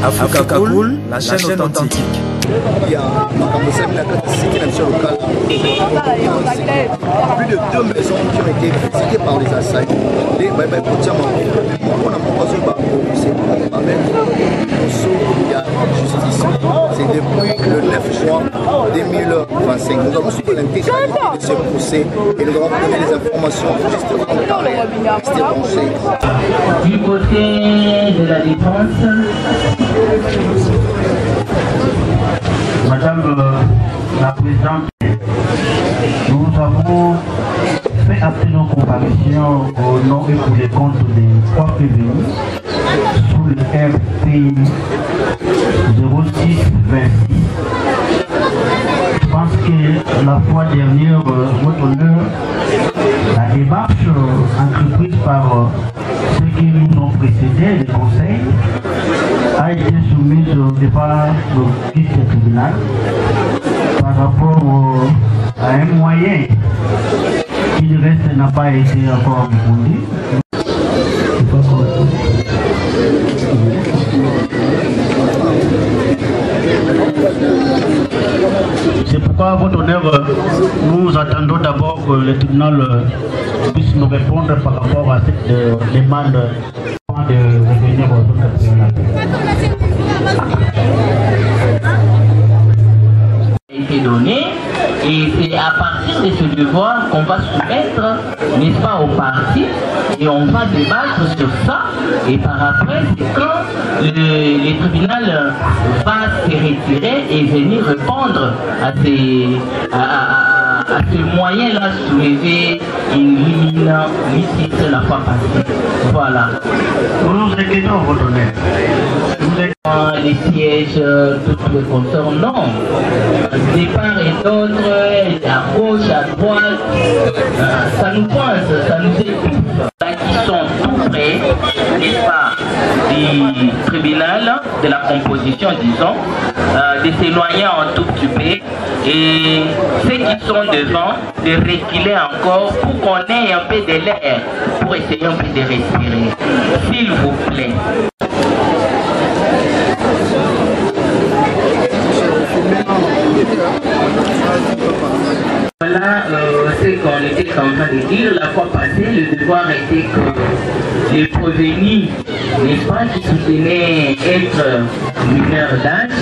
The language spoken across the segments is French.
Africa Cool, la chaîne authentique. Il y a plus de 2 maisons qui ont été visitées par les assaillants. C'est depuis le 9 juin 2025. Nous avons suivi l'intégralité de ce procès et nous avons donné les informations juste en temps réel. Restez branchés. Du côté de la défense, Madame la Présidente, nous avons fait appeler nos comparutions au nom et pour les comptes des 3 prévenus sous le RP 0626. Je pense que la fois dernière, votre honneur, la démarche entreprise par ceux qui nous ont précédés, les conseils, a été soumise devant le vice-tribunal par rapport à un moyen qui du reste n'a pas été encore répondu. C'est pourquoi, votre honneur, nous attendons d'abord que le tribunal puisse nous répondre par rapport à cette demande de revenir aux autres tribunaux. Été donné, et c'est à partir de ce devoir qu'on va soumettre, n'est-ce pas, au parti, et on va débattre sur ça, et par après, c'est quand le tribunal va se retirer et venir répondre à ce moyen-là soulevé une limite la fois passée. Voilà. Nous nous inquiétons, votre honneur. Les sièges, toutes les consorts, non. De part et d'autre, à gauche, à droite, ça nous coince, ça nous étouffe. Qui sont tout près, n'est-ce pas, du tribunal, de la composition, disons, de s'éloigner un tout petit peu, et ceux qui sont devant, de reculer encore pour qu'on ait un peu de l'air, pour essayer un peu de respirer. S'il vous plaît. Voilà ce qu'on était en train de dire la fois passée. Le devoir était que les prévenus, n'est-ce pas, qui soutenaient être mineurs d'âge,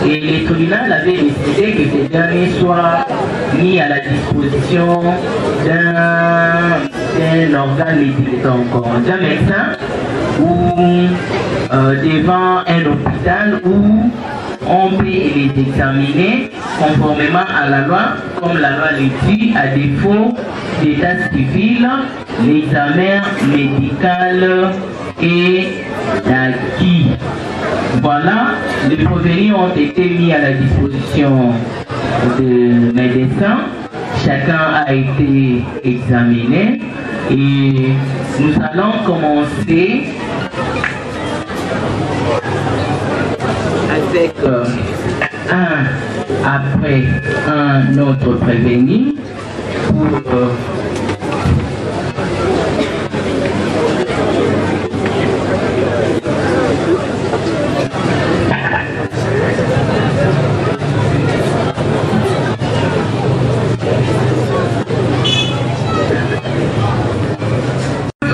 et les tribunal avaient décidé que ces derniers soient mis à la disposition d'un organe d'un médecin ou devant un hôpital où on peut les examiner conformément à la loi, comme la loi le dit, à défaut d'état civil, l'examen médical est acquis. Voilà, les prévenus ont été mis à la disposition de médecins, chacun a été examiné et nous allons commencer avec un après un autre prévenu pour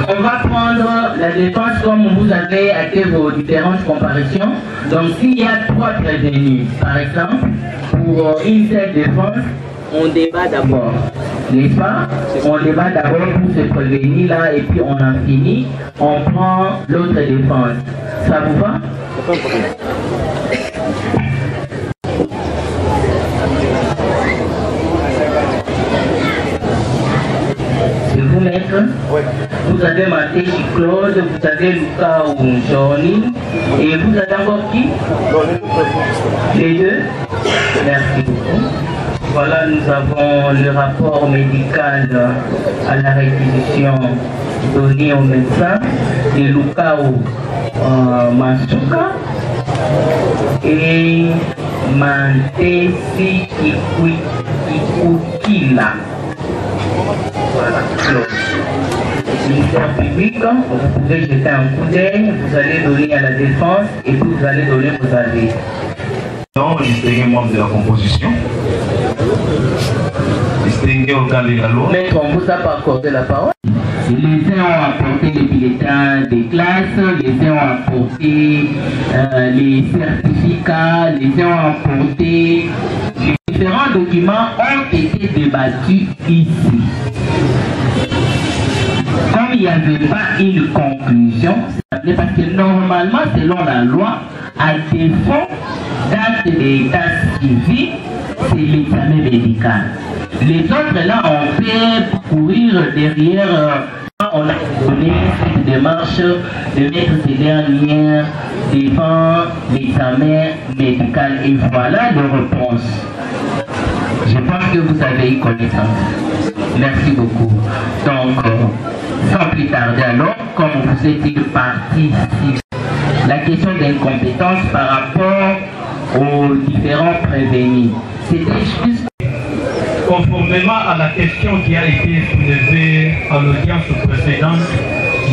on va prendre la défense comme vous avez été vos différentes comparaisons. Donc s'il y a 3 prévenus, par exemple, pour une seule défense, on débat d'abord, n'est-ce pas? On débat d'abord pour ce prévenu-là et puis on en finit, on prend l'autre défense. Ça vous va? vous avez Matéchi Claude, vous avez Lucas Johnny, et vous avez encore qui? Les deux. Merci beaucoup. Voilà, nous avons le rapport médical à la réquisition donné au médecin de Lucas Masuka et Mantesi Kikukila. Voilà, ministère public, vous pouvez jeter un coup d'œil, vous allez donner à la défense et puis vous allez donner vos avis. Non, distingué membre de la composition. Distingué organe de la loi. Maître, on vous a pas accordé la parole. Les uns ont apporté les bulletins des classes, les uns ont apporté les certificats, les uns ont apporté les différents documents ont été débattus ici. Comme il n'y avait pas une conclusion, parce que normalement, selon la loi, à défaut d'acte d'état civil, c'est l'examen médical. Les autres là, on peut courir derrière, on a donné cette démarche de mettre ces dernières devant l'examen médical. Et voilà la réponse. Je pense que vous avez eu connaissance. Merci beaucoup. Donc, sans plus tarder alors, comme vous étiez parti ici, la question d'incompétence par rapport aux différents prévenus, c'était juste... Conformément à la question qui a été soulevée à l'audience précédente,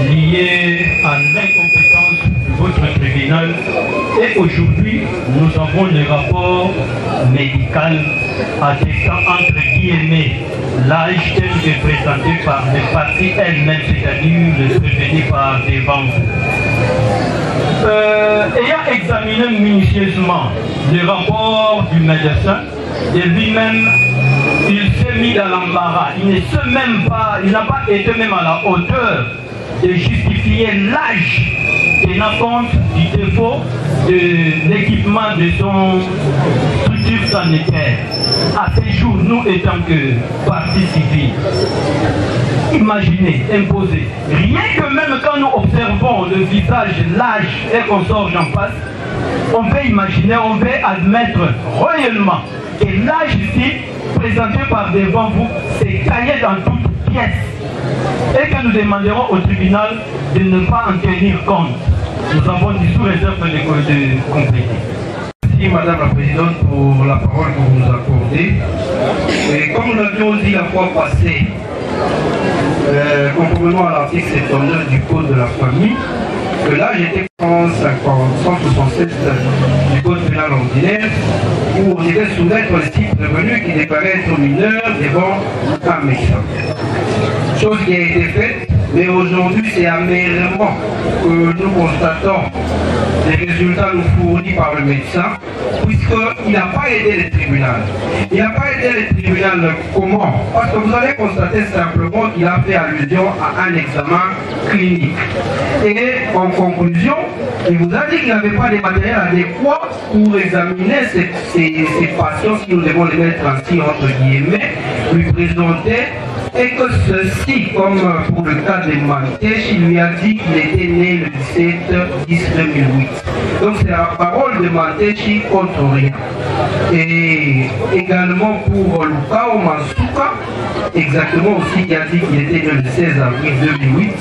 liée à l'incompétence de votre tribunal, et aujourd'hui, nous avons le rapport médical attestant entre guillemets l'âge tel que présenté par les parties elles-mêmes, c'est-à-dire le prévenu par devant vous. Ayant examiné minutieusement le rapport du médecin, de lui-même, il s'est mis dans l'embarras. Il n'a pas été même à la hauteur de justifier l'âge tenant compte du défaut de l'équipement de son structure sanitaire. À ce jour, nous étant que partie civile, imaginez, imposez. Rien que même quand nous observons le visage, l'âge et qu'on sort en face, on peut imaginer, on peut admettre réellement que l'âge ici, présenté par devant vous, c'est caillé dans toute pièce. Et que nous demanderons au tribunal de ne pas en tenir compte. Nous avons dit sous réserve de compléter. Merci Madame la Présidente pour la parole que vous nous accordez. Et comme nous l'avions dit la fois passée, conformément à l'article 79 du Code de la famille, que l'âge était 176 du Code pénal ordinaire, où on devait soumettre le type de revenu qui déclarait être mineur devant un médecin. Chose qui a été faite, mais aujourd'hui c'est amèrement que nous constatons les résultats nous fournis par le médecin, puisqu'il n'a pas aidé le tribunal. Il n'a pas aidé le tribunal comment? Parce que vous allez constater simplement qu'il a fait allusion à un examen clinique. Et en conclusion, il vous a dit qu'il n'avait pas les matériels adéquats pour examiner ces patients, si nous devons les mettre ainsi entre guillemets, lui présenter. Et que ceci, comme pour le cas de Mantèche, il lui a dit qu'il était né le 17-10-2008. Donc c'est la parole de Mantèche contre rien. Et également pour Lucas Masuka, exactement aussi, qui a dit qu'il était né le 16 avril 2008.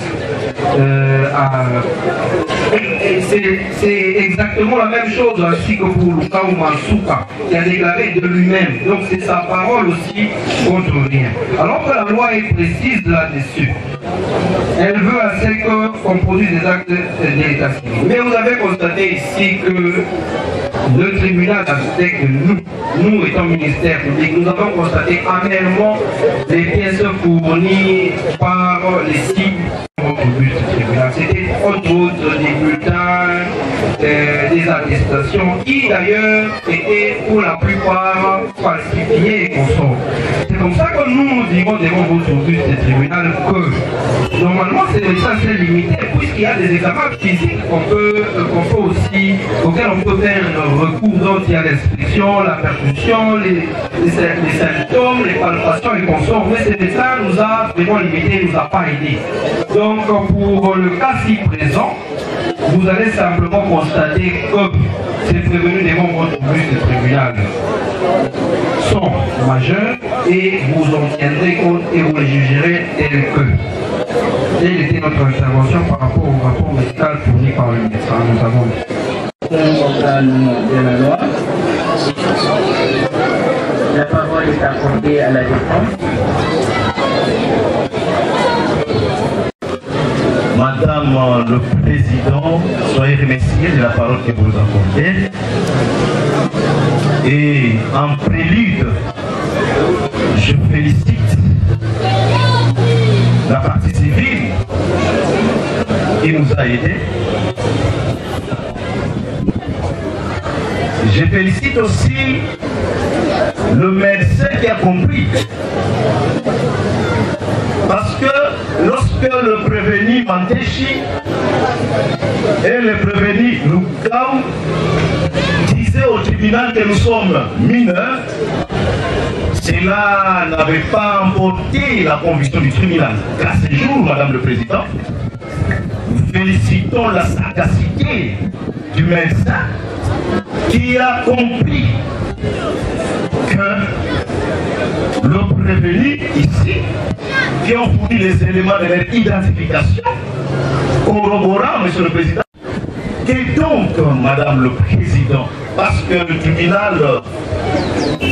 C'est exactement la même chose ainsi que pour Lucas Masuka, qui a déclaré de lui-même. Donc c'est sa parole aussi contre rien. Alors que la loi est précise là-dessus. Elle veut assez qu'on produise des actes d'état civil. Mais vous avez constaté ici que le tribunal a fait que nous étant ministère public, nous avons constaté amèrement les pièces fournies par les cibles. C'était entre autres des bulletins, des attestations qui d'ailleurs étaient pour la plupart falsifiées et consorts. C'est comme ça que nous dirons devant votre auguste tribunal que normalement c'est assez limité puisqu'il y a des examens physiques auxquels on peut faire recours. Donc il y a l'inspection, la percussion, les symptômes, les palpations et consorts. Mais cet état nous a vraiment limité, nous a pas aidé. Donc pour le cas ci présent, vous allez simplement constater que ces prévenus devant votre auguste tribunal sont majeurs et vous en tiendrez compte et vous les jugerez tels que. Telle était notre intervention par rapport au rapport médical fourni par le médecin. Nous avons de la loi. La parole est accordée à la défense. Madame le Président, soyez remerciée de la parole que vous nous accordez. Et en prélude, je félicite la partie civile qui nous a aidés. Je félicite aussi le médecin qui a compris. Parce que lorsque le prévenu Mantechi et le prévenu Lukao disaient au tribunal que nous sommes mineurs, cela n'avait pas emporté la conviction du tribunal. À ce jour, Madame le Président, nous félicitons la sagacité du médecin qui a compris que le prévenu ici, qui ont fourni les éléments de leur identification, corroborant, Monsieur le Président, que donc, Madame le Président, parce que le tribunal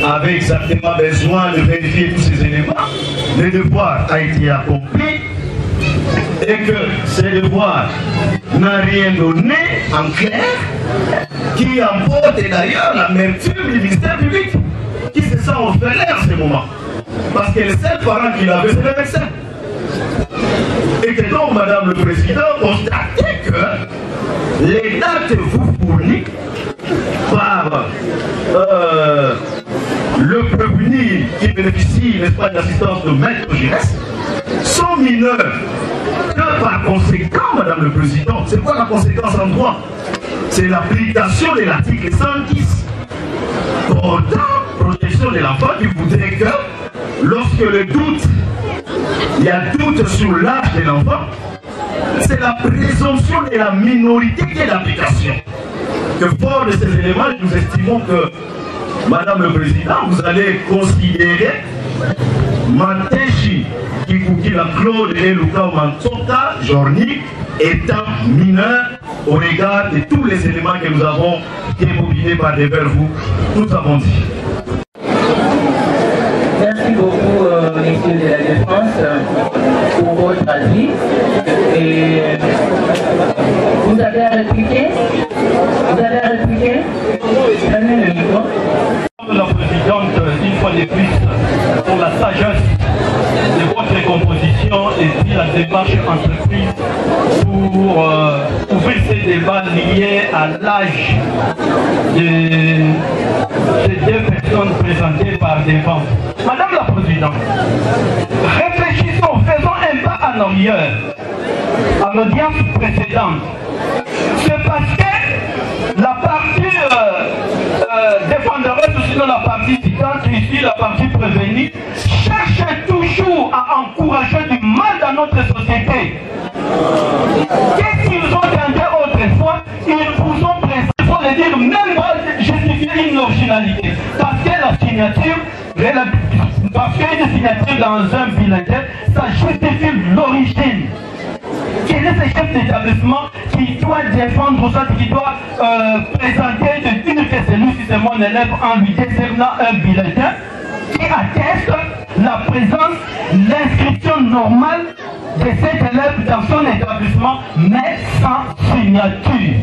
avait exactement besoin de vérifier tous ces éléments, le devoir a été accompli et que ce devoir n'a rien donné en clair, qui emporte d'ailleurs l'amertume du ministère public, qui se sent orphelin en ce moment. Parce que les seuls parents qu'il avait, c'est le médecin. Et que donc, Madame le Président, constatez que les dates vous fournies par le prévenu qui bénéficie, n'est-ce pas, d'assistance de maître Giresse, sont mineurs. Que par conséquent, Madame le Président, c'est quoi la conséquence en droit? C'est l'application de l'article 110 portant protection de l'enfant qui voudrait que lorsque le doute, il y a doute sur l'âge de l'enfant, c'est la présomption de la minorité qui est l'application. Que fort de ces éléments, nous estimons que, Madame le Président, vous allez considérer Mantechi, Kikukila Claude et Lukao Mansota, Jorni, étant mineur au regard de tous les éléments que nous avons débobinés par devers vous. Nous avons dit. Merci beaucoup, messieurs de la Défense, pour votre avis. Et vous avez à répliquer? Vous avez à répliquer? Prenez le micro. La Présidente, une fois de plus, pour la sagesse de votre composition et puis la démarche entreprise pour ouvrir ces débats liés à l'âge de ces deux personnes présentées par devant. Madame la Présidente, réfléchissons, faisons un pas en arrière à l'audience précédente. C'est parce que la partie défenderesse, ou sinon la partie citante, ici la partie prévenue, cherche toujours à encourager du mal dans notre société. Qu'est-ce qu'ils ont tenté autrefois? Ils vous ont présenté, il faut le dire, même pas justifier une originalité. Parce que la signature, parce qu'une signature dans un bulletin, ça justifie l'origine. Quel est ce chef d'établissement qui doit défendre ça, qui doit présenter de dire que c'est lui, si c'est mon élève, en lui décernant un bulletin qui atteste la présence, l'inscription normale de cet élève dans son établissement, mais sans signature.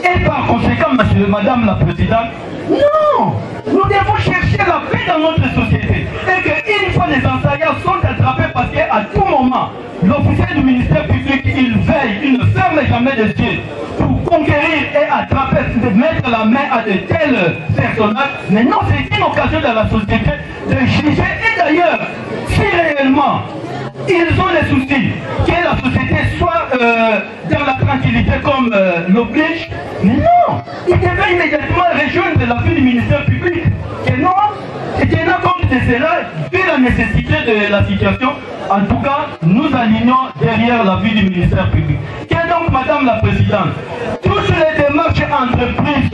Et par conséquent, Madame la Présidente, non, nous devons chercher la paix dans notre société. Et qu'une fois les enseignants sont attrapés parce qu'à tout moment, l'officier du ministère public, il veille une ferme jamais de Dieu pour conquérir et attraper, de mettre la main à de tels personnages. Mais non, c'est une occasion dans la société de juger. Et d'ailleurs, si réellement ils ont des soucis, que la société soit dans la tranquillité comme l'oblige, mais non, ils devaient immédiatement rejoindre l'appui du ministère public. Et non, et tenant compte de cela, vu la nécessité de la situation, en tout cas, nous alignons derrière l'avis du ministère public. Qu'est donc, Madame la Présidente, toutes les démarches entreprises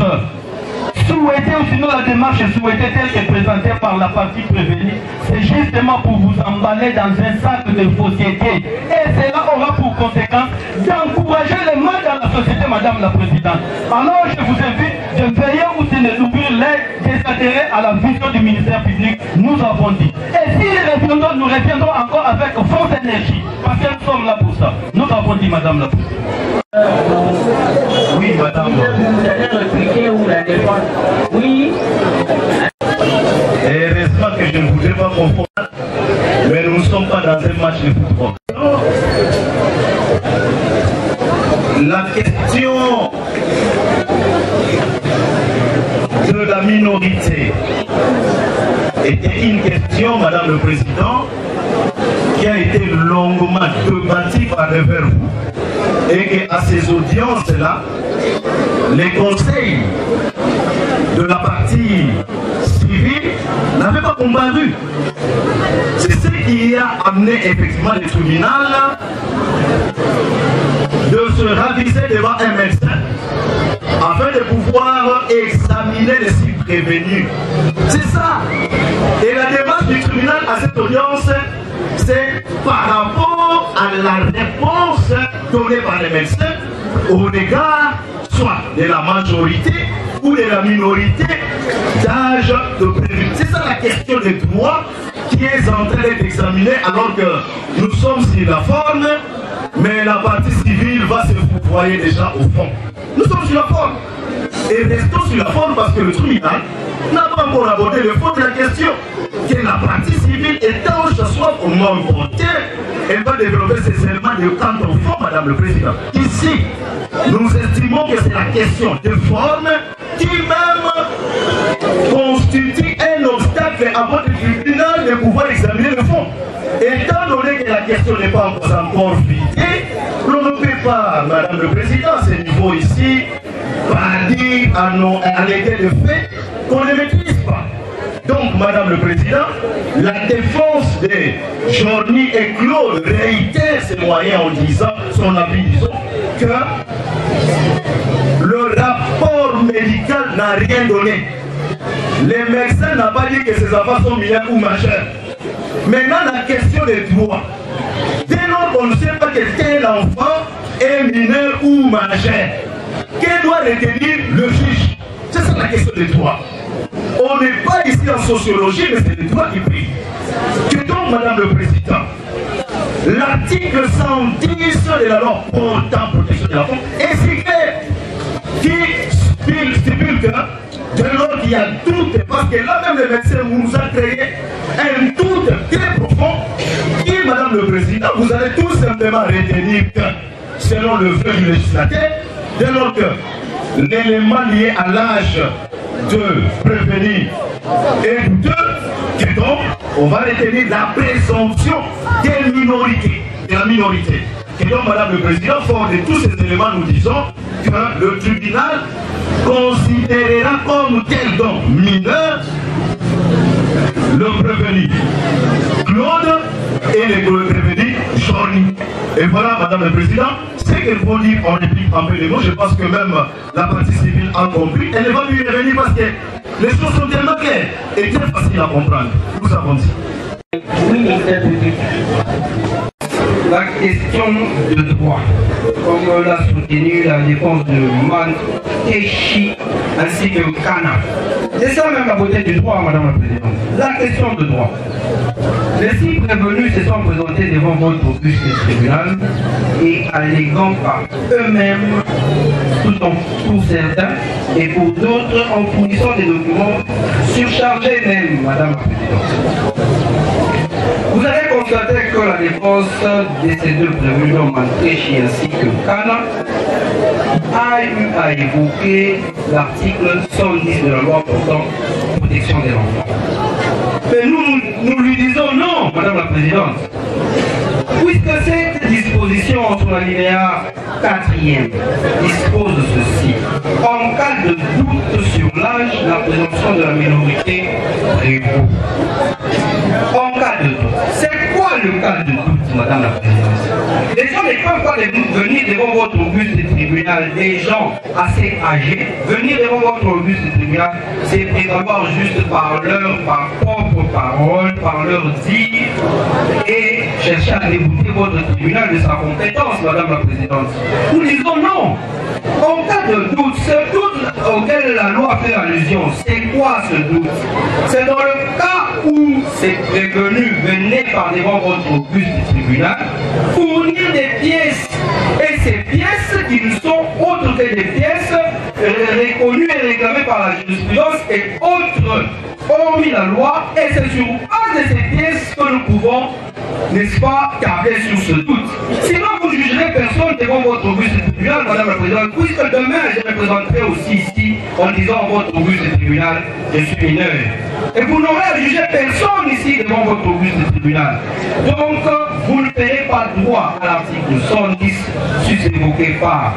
souhaitées, ou sinon la démarche souhaitée telle que présentée par la partie prévenue, c'est justement pour vous emballer dans un sac de fausseté. Et cela aura pour conséquence d'encourager les mal dans la société, Madame la Présidente. Alors je vous invite de veiller ou d'ouvrir l'aide des adhérés à la vision du ministère public, nous avons dit. Et si nous reviendrons encore avec force énergie, parce que nous sommes là pour ça. Nous avons dit, Madame la Présidente. Oui, madame. Vous allez répliquer ou la défense? Oui. Et heureusement que je ne voudrais pas confondre, mais nous ne sommes pas dans un match de football. La question de la minorité était une question, Madame le Président, qui a été longuement débattue par devers vous, et qu'à ces audiences-là, les conseils de la partie civile n'avaient pas combattu. C'est ce qui a amené effectivement le tribunal de se raviser devant un médecin afin de pouvoir examiner les sites prévenus. C'est ça. Et la démarche du tribunal à cette audience, c'est par rapport à la réponse donnée par les médecins au regard soit de la majorité ou de la minorité d'âge de prévu. C'est ça la question des droits qui est en train d'être examinée alors que nous sommes sur la forme, mais la partie civile va se fourvoyer déjà au fond. Nous sommes sur la forme. Et restons sur la forme parce que le tribunal n'a pas encore abordé le fond de la question. Que la partie civile, étant que ce soit comment voter, elle va développer ces éléments de quand au fond, Madame le Président. Ici, nous estimons que c'est la question de forme qui même constitue un obstacle à votre tribunal de pouvoir examiner le fond. Étant donné que la question n'est pas encore vidée, on ne peut pas, Madame le Président, à ce niveau ici, pas dire à l'égard de fait qu'on ne maîtrise pas. Donc, Madame le Président, la défense de Journey et Claude réitère ses moyens en disant, son avis, disons, que le rapport médical n'a rien donné. Les médecins n'ont pas dit que ces enfants sont mineurs ou majeurs. Maintenant, la question des droits. Dès lors qu'on ne sait pas que tel enfant est mineur ou majeur, que doit retenir le juge? C'est ça la question des droits. On n'est pas ici en sociologie, mais c'est les droits qui prient. Que donc, Madame le Président, l'article 110 de la loi portant protection de l'enfant est si clair qui stipule que dès lors qu'il y a doute, parce que là même le médecin nous a créé un doute très profond, qui, Madame le Président, vous allez tout simplement retenir que, selon le vœu du législateur, dès lors que l'élément lié à l'âge de prévenir est douteux, que donc on va retenir la présomption des minorités, de la minorité. Et donc, Madame le Président, fort de tous ces éléments, nous disons que le tribunal considérera comme tel donc mineur le prévenu Claude et le prévenu Journey. Et voilà, Madame le Président, ce qu'elle faut dire en réplique un peu les mots. Je pense que même la partie civile a compris. Elle ne va plus y revenir parce que les choses sont tellement claires et très faciles à comprendre. Nous avons dit. Oui, ministère public. La question de droit, comme l'a soutenu la défense de Mantechi ainsi que Kana. C'est ça même la beauté du droit, Madame la Présidente. La question de droit. Les six prévenus se sont présentés devant votre auguste tribunal et alléguant par eux-mêmes, pour certains et pour d'autres en fournissant des documents surchargés même, Madame la Présidente. Vous avez constaté que la défense de ces deux prévenus, Mantechi ainsi que Kana, a eu à évoquer l'article 110 de la loi portant protection des enfants. Mais nous lui disons non, Madame la Présidente. Puisque cette disposition sur l'alinéa 4e dispose de ceci. En cas de doute sur l'âge, la présomption de la minorité prévaut. En cas de doute. C'est quoi le cas de doute, Madame la Présidente? Les gens ne peuvent pas venir devant votre auguste tribunal, des gens assez âgés, venir devant votre auguste tribunal, c'est prévaloir juste par leur propre parole, par leur dire, et chercher à débouter votre tribunal de sa compétence, Madame la Présidente. Nous disons non. En cas de doute, ce doute auquel la loi fait allusion, c'est quoi ce doute? C'est dans le cas où ces prévenus venaient par devant votre auguste tribunal fournir des pièces. Et ces pièces qui ne sont autres que des pièces reconnues et réclamées par la jurisprudence et autres, hormis la loi, et c'est sur un de ces pièces que nous pouvons, n'est-ce pas, tabler sur ce doute. Sinon, vous ne jugerez personne devant votre auguste tribunal, Madame la Présidente, puisque demain, je me présenterai aussi ici en disant à votre auguste tribunal, je suis mineur. Et vous n'aurez à juger personne ici devant votre auguste tribunal. Donc, vous ne paierez pas droit à l'article 110, sus évoqué par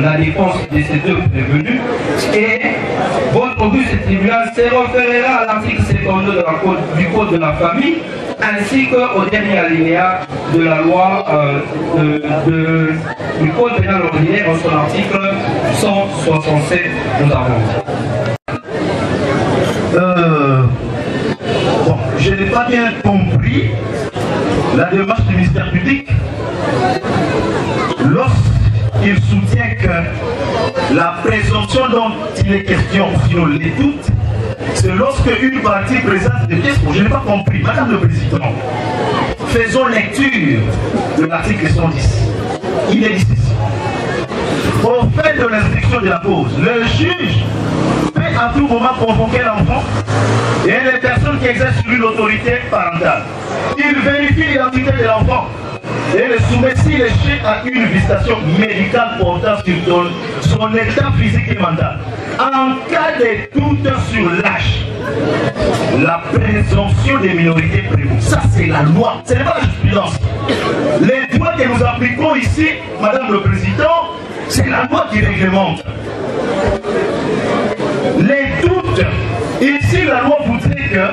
la défense de ces deux prévenus, et votre auguste tribunal se référera à l'article 52 du Code de la famille, ainsi qu'au dernier alinéa de la loi du Code pénal ordinaire en son article 167, nous avons. Bon, je n'ai pas bien compris la démarche du ministère public lorsqu'il soutient que la présomption dont il est question, sinon les doutes, c'est lorsque une partie présente des pièces. Je n'ai pas compris. Madame le Président, faisons lecture de l'article 110. Il est dit ceci. Au fait de l'instruction de la cause, le juge peut à tout moment convoquer l'enfant et les personnes qui exercent sur lui l'autorité parentale. Il vérifie l'identité de l'enfant et le soumet s'il échec à une visitation médicale portant sur son état physique et mental. En cas de doute sur l'âge, la présomption des minorités prévaut. Ça, c'est la loi. Ce n'est pas la jurisprudence. Les droits que nous appliquons ici, Madame le Président, c'est la loi qui réglemente. Les doutes, ici, la loi vous dit que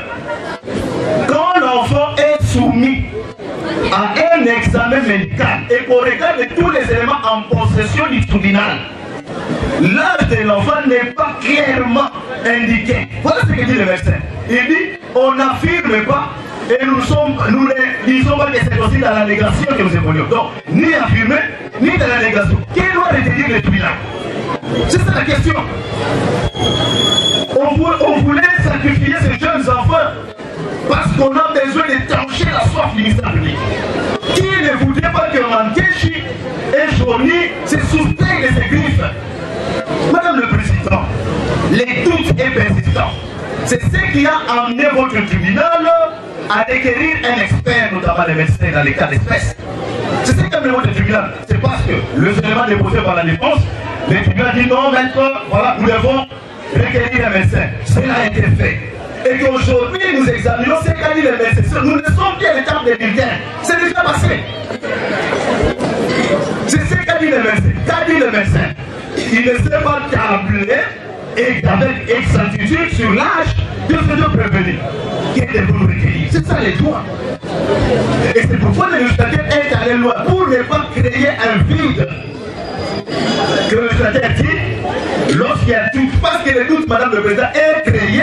quand l'enfant est soumis à un examen médical et qu'on regarde tous les éléments en possession du tribunal, l'âge de l'enfant n'est pas clairement indiqué. Voilà ce que dit le médecin. Il dit, on n'affirme pas et nous ne disons pas que c'est aussi dans la négation que nous évoluons. Donc, ni affirmer, ni dans la négation. Qui doit retenir le tribunal? C'est ça la question. On voulait sacrifier ces jeunes enfants parce qu'on a besoin de trancher la soif du ministère public. Qui ne voudrait pas que Mankeshi et Johnny se soustraignent de ses griffes? Madame le Président, les doutes est persistant. C'est ce qui a amené votre tribunal à requérir un expert, notamment les médecins dans les cas d'espèce. C'est ce qui a amené votre tribunal. C'est parce que le élément déposé par la défense, le tribunal dit non, maintenant, voilà, nous devons requérir un médecin. Cela a été fait. Et qu'aujourd'hui, nous examinons ce qu'a dit le médecin. Nous ne sommes plus à l'étape des bulletins. C'est déjà passé. C'est ce qu'a dit le médecin. Qu'a dit le médecin? Il ne s'est pas tablé et avec exactitude sur l'âge de ces deux prévenus qui étaient venus recueillir. C'est ça les droits. Et c'est pourquoi le législateur est allé loin pour ne pas créer un vide. Que le législateur dit, lorsqu'il y a doute, parce que le doute, Madame le Président, est créé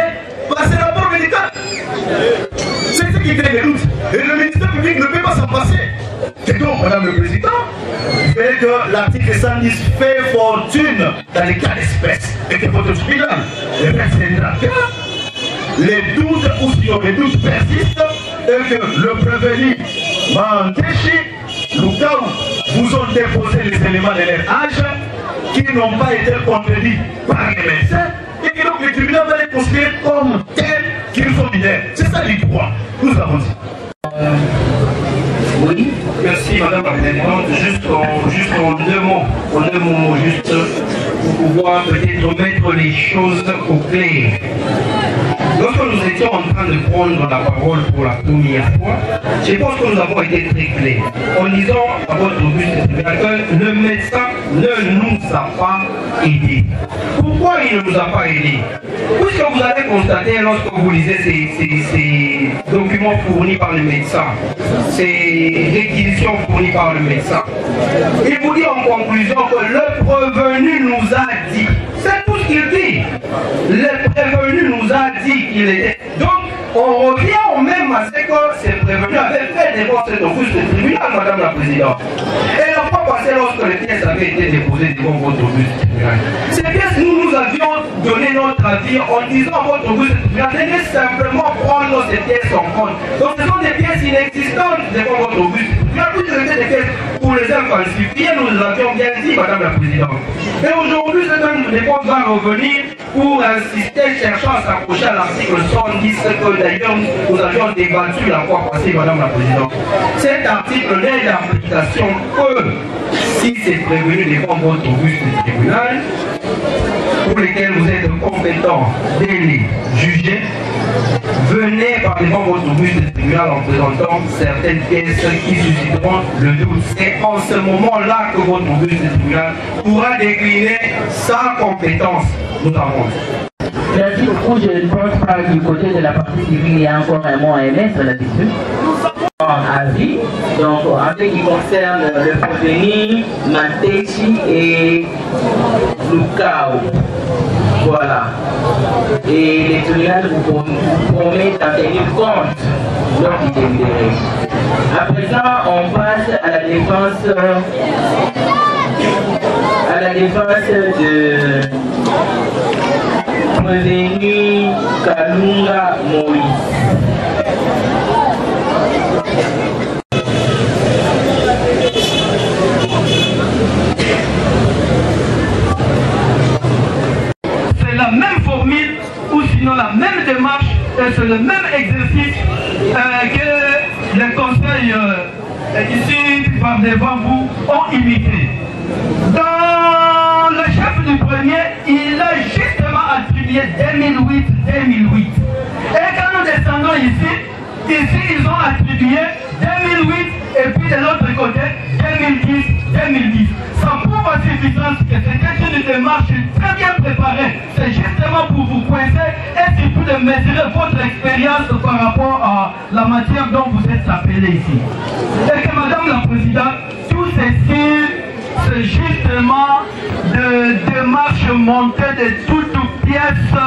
par ce rapport médical. C'est ce qui crée les doutes. Et le ministère public ne peut pas s'en passer. Et donc, Madame le Président, fait que l'article 110 fait fortune dans les cas d'espèce. Et que votre tribunal, les doutes ou sinon les doutes persistent et que le prévenu Mankeshi, Lukaou, vous ont déposé les éléments de leur âge qui n'ont pas été contredits par les médecins et que donc le tribunal va les considérer comme tels qu'ils sont mineurs. C'est ça les droits. Nous avons dit. Oui. Merci Madame la Présidente. Juste en deux mots, juste pour pouvoir peut-être mettre les choses au clair. Lorsque nous étions en train de prendre la parole pour la première fois, je pense que nous avons été très clairs en disant à votre buste que le médecin ne nous a pas aidés. Pourquoi il ne nous a pas aidés? Puisque vous avez constaté lorsque vous lisez ces documents fournis par le médecin, ces réquisitions fournies par le médecin, il vous dit en conclusion que le prévenu nous a dit. C'est tout ce qu'il dit. Le prévenu nous a dit qu'il était. Donc, on revient au même à ce que ces prévenus avaient fait devant cet office de tribunal, Madame la Présidente. Et la fois passée, lorsque les pièces avaient été déposées devant votre office de tribunal, ces pièces, nous avions donné notre avis en disant à votre office de tribunal, venez simplement prendre ces pièces en compte. Donc, ce sont des pièces inexistantes devant votre office de tribunal. Toutes c'était des pièces pour les falsifier, nous avions bien dit, Madame la Présidente. Et aujourd'hui, cette même dépense va revenir pour insister, cherchant à s'accrocher à l'article 110 que d'ailleurs nous avions débattu la fois passée, Madame la Présidente. Cet article n'est d'application que si c'est prévenu devant votre buste du tribunal, pour lesquels vous êtes compétents de les juger, venez par devant votre buste du tribunal en présentant certaines pièces qui susciteront le doute. C'est en ce moment-là que votre buste du tribunal pourra décliner sa compétence. Nous avons. Merci beaucoup. Je ne pense pas du côté de la partie civile, il y a encore un mot à émettre là-dessus. En avis, donc en ce qui concerne le prévenu, Matechi et Lukao. Voilà. Et les tribunaux vous promettent d'en tenir compte lorsqu'il est libéré. À présent, on passe à la défense de prévenu Kalunga Moïse. C'est la même formule ou sinon la même démarche et c'est le même exercice que les conseils ici par devant vous ont imité. Dans le chef du premier, il a justement attribué 2008. Et quand nous descendons ici, ils ont attribué 2008 et puis de l'autre côté 2010. Ça prouve à suffisance que c'était une démarche très bien préparée. C'est justement pour vous coincer et surtout de mesurer votre expérience par rapport à la matière dont vous êtes appelé ici. Et que Madame la Présidente, tout ceci, c'est justement de démarches montées de toutes pièces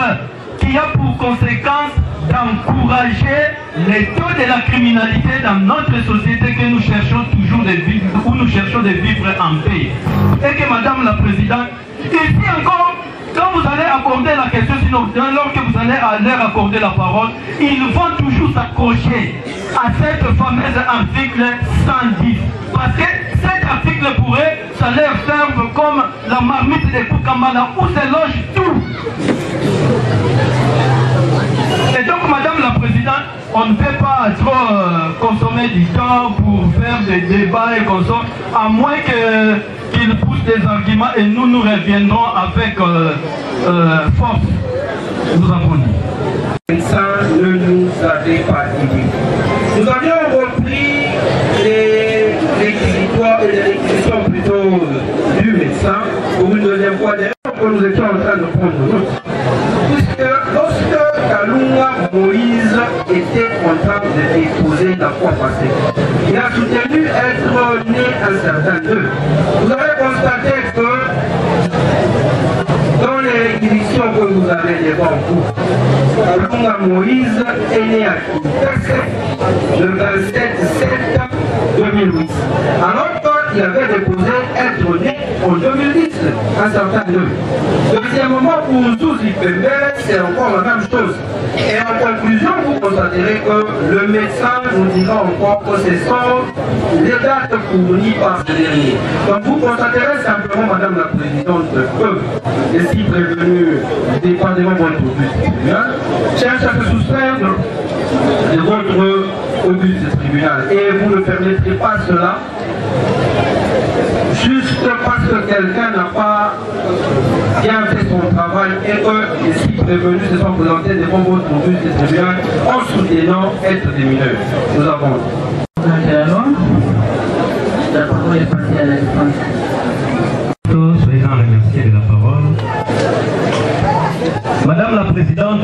qui a pour conséquence d'encourager les taux de la criminalité dans notre société que nous cherchons toujours de vivre, où nous cherchons de vivre en paix. Et que Madame la Présidente, ici encore, quand vous allez accorder la question, sinon lorsque vous allez leur accorder la parole, ils vont toujours s'accrocher à cette fameuse article 110. Parce que cet article pourrait, ça leur serve comme la marmite de Koukamala où se loge tout. Et donc, Madame la Présidente, on ne peut pas trop consommer du temps pour faire des débats et consommer, à moins qu'ils poussent des arguments et nous reviendrons avec force. Nous avons dit. Ça ne nous avait pas aidé. Nous avions repris les réquisitoires et les réquisitions plutôt du médecin pour une deuxième fois. D'ailleurs, que nous étions en train de prendre note. Puisque lorsque Kalunga Moïse était en train de déposer la fois passée, il a soutenu être né un certain lieu. Vous avez constaté que dans les réquisitions que vous avez devant vous, Kalunga Moïse est né à Kinshasa le 27/7/2008. Alors qu'il avait déposé être né en 2010, un certain lieu. Deuxièmement, pour Souzi Pembe, c'est encore la même chose. Et en conclusion, vous constaterez que le médecin nous dira encore que ce sont les dates fournies par ce dernier. Donc vous constaterez simplement, Madame la Présidente, que les six prévenus dépendamment de votre but cherche à se soustraire de votre au but du tribunal. Et vous ne permettrez pas cela juste parce que quelqu'un n'a pas bien fait son travail et eux, les 6 prévenus se sont présentés devant votre but du tribunal en soutenant être des mineurs. Nous avons. La parole est passée à la défense. Soyez remerciés de la parole. Madame la Présidente,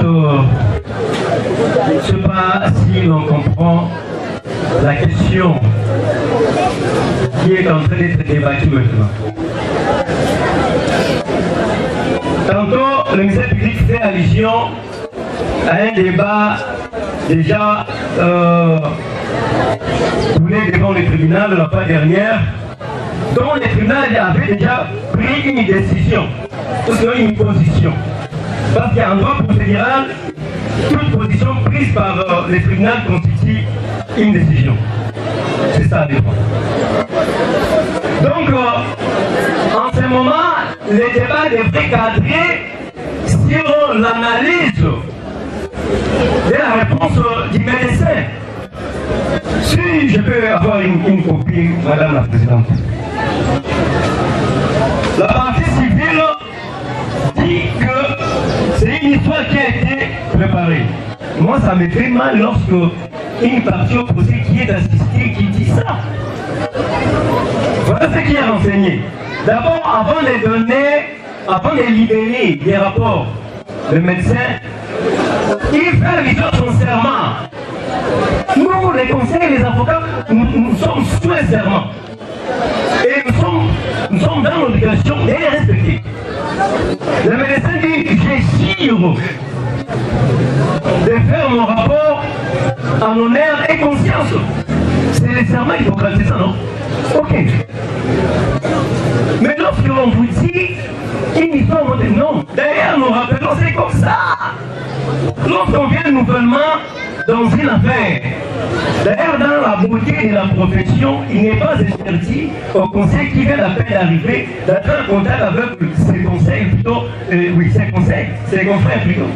je ne sais pas si l'on comprend la question qui est en train d'être débattue maintenant. Tantôt, le ministère public fait allusion à un débat déjà tourné devant le tribunal de la fois dernière, dont le tribunal avait déjà pris une décision, ou une position. Parce qu'en droit procédural, toute position prise par le tribunal constitue une décision. C'est ça le droit. Donc, en ce moment, le débat devrait cadrer sur l'analyse de la réponse du médecin. Si je peux avoir une copie, Madame la Présidente. La partie civile dit que c'est une histoire qui a été préparée. Moi, ça me fait mal lorsque une partie au procès qui est assistée qui dit ça. Voilà ce qui est renseigné. D'abord, avant de donner, avant de libérer les rapports, le médecin, il fait réviser son serment. Nous, les conseils, les avocats, nous sommes sous un serment. Et nous sommes dans l'obligation de les respecter. Le médecin dit, j'ai jure de faire mon rapport en honneur et conscience. C'est le serment hippocratique, ça, non? Ok. Mais lorsque l'on vous dit une histoire, on dit non. D'ailleurs, nous rappelons, c'est comme ça. Lorsqu'on vient nouvellement dans une affaire, d'ailleurs, dans la beauté de la profession, il n'est pas interdit au conseil qui vient à peine d'arriver d'être en contact avec ses conseils plutôt, oui, ses conseils, ses confrères plutôt.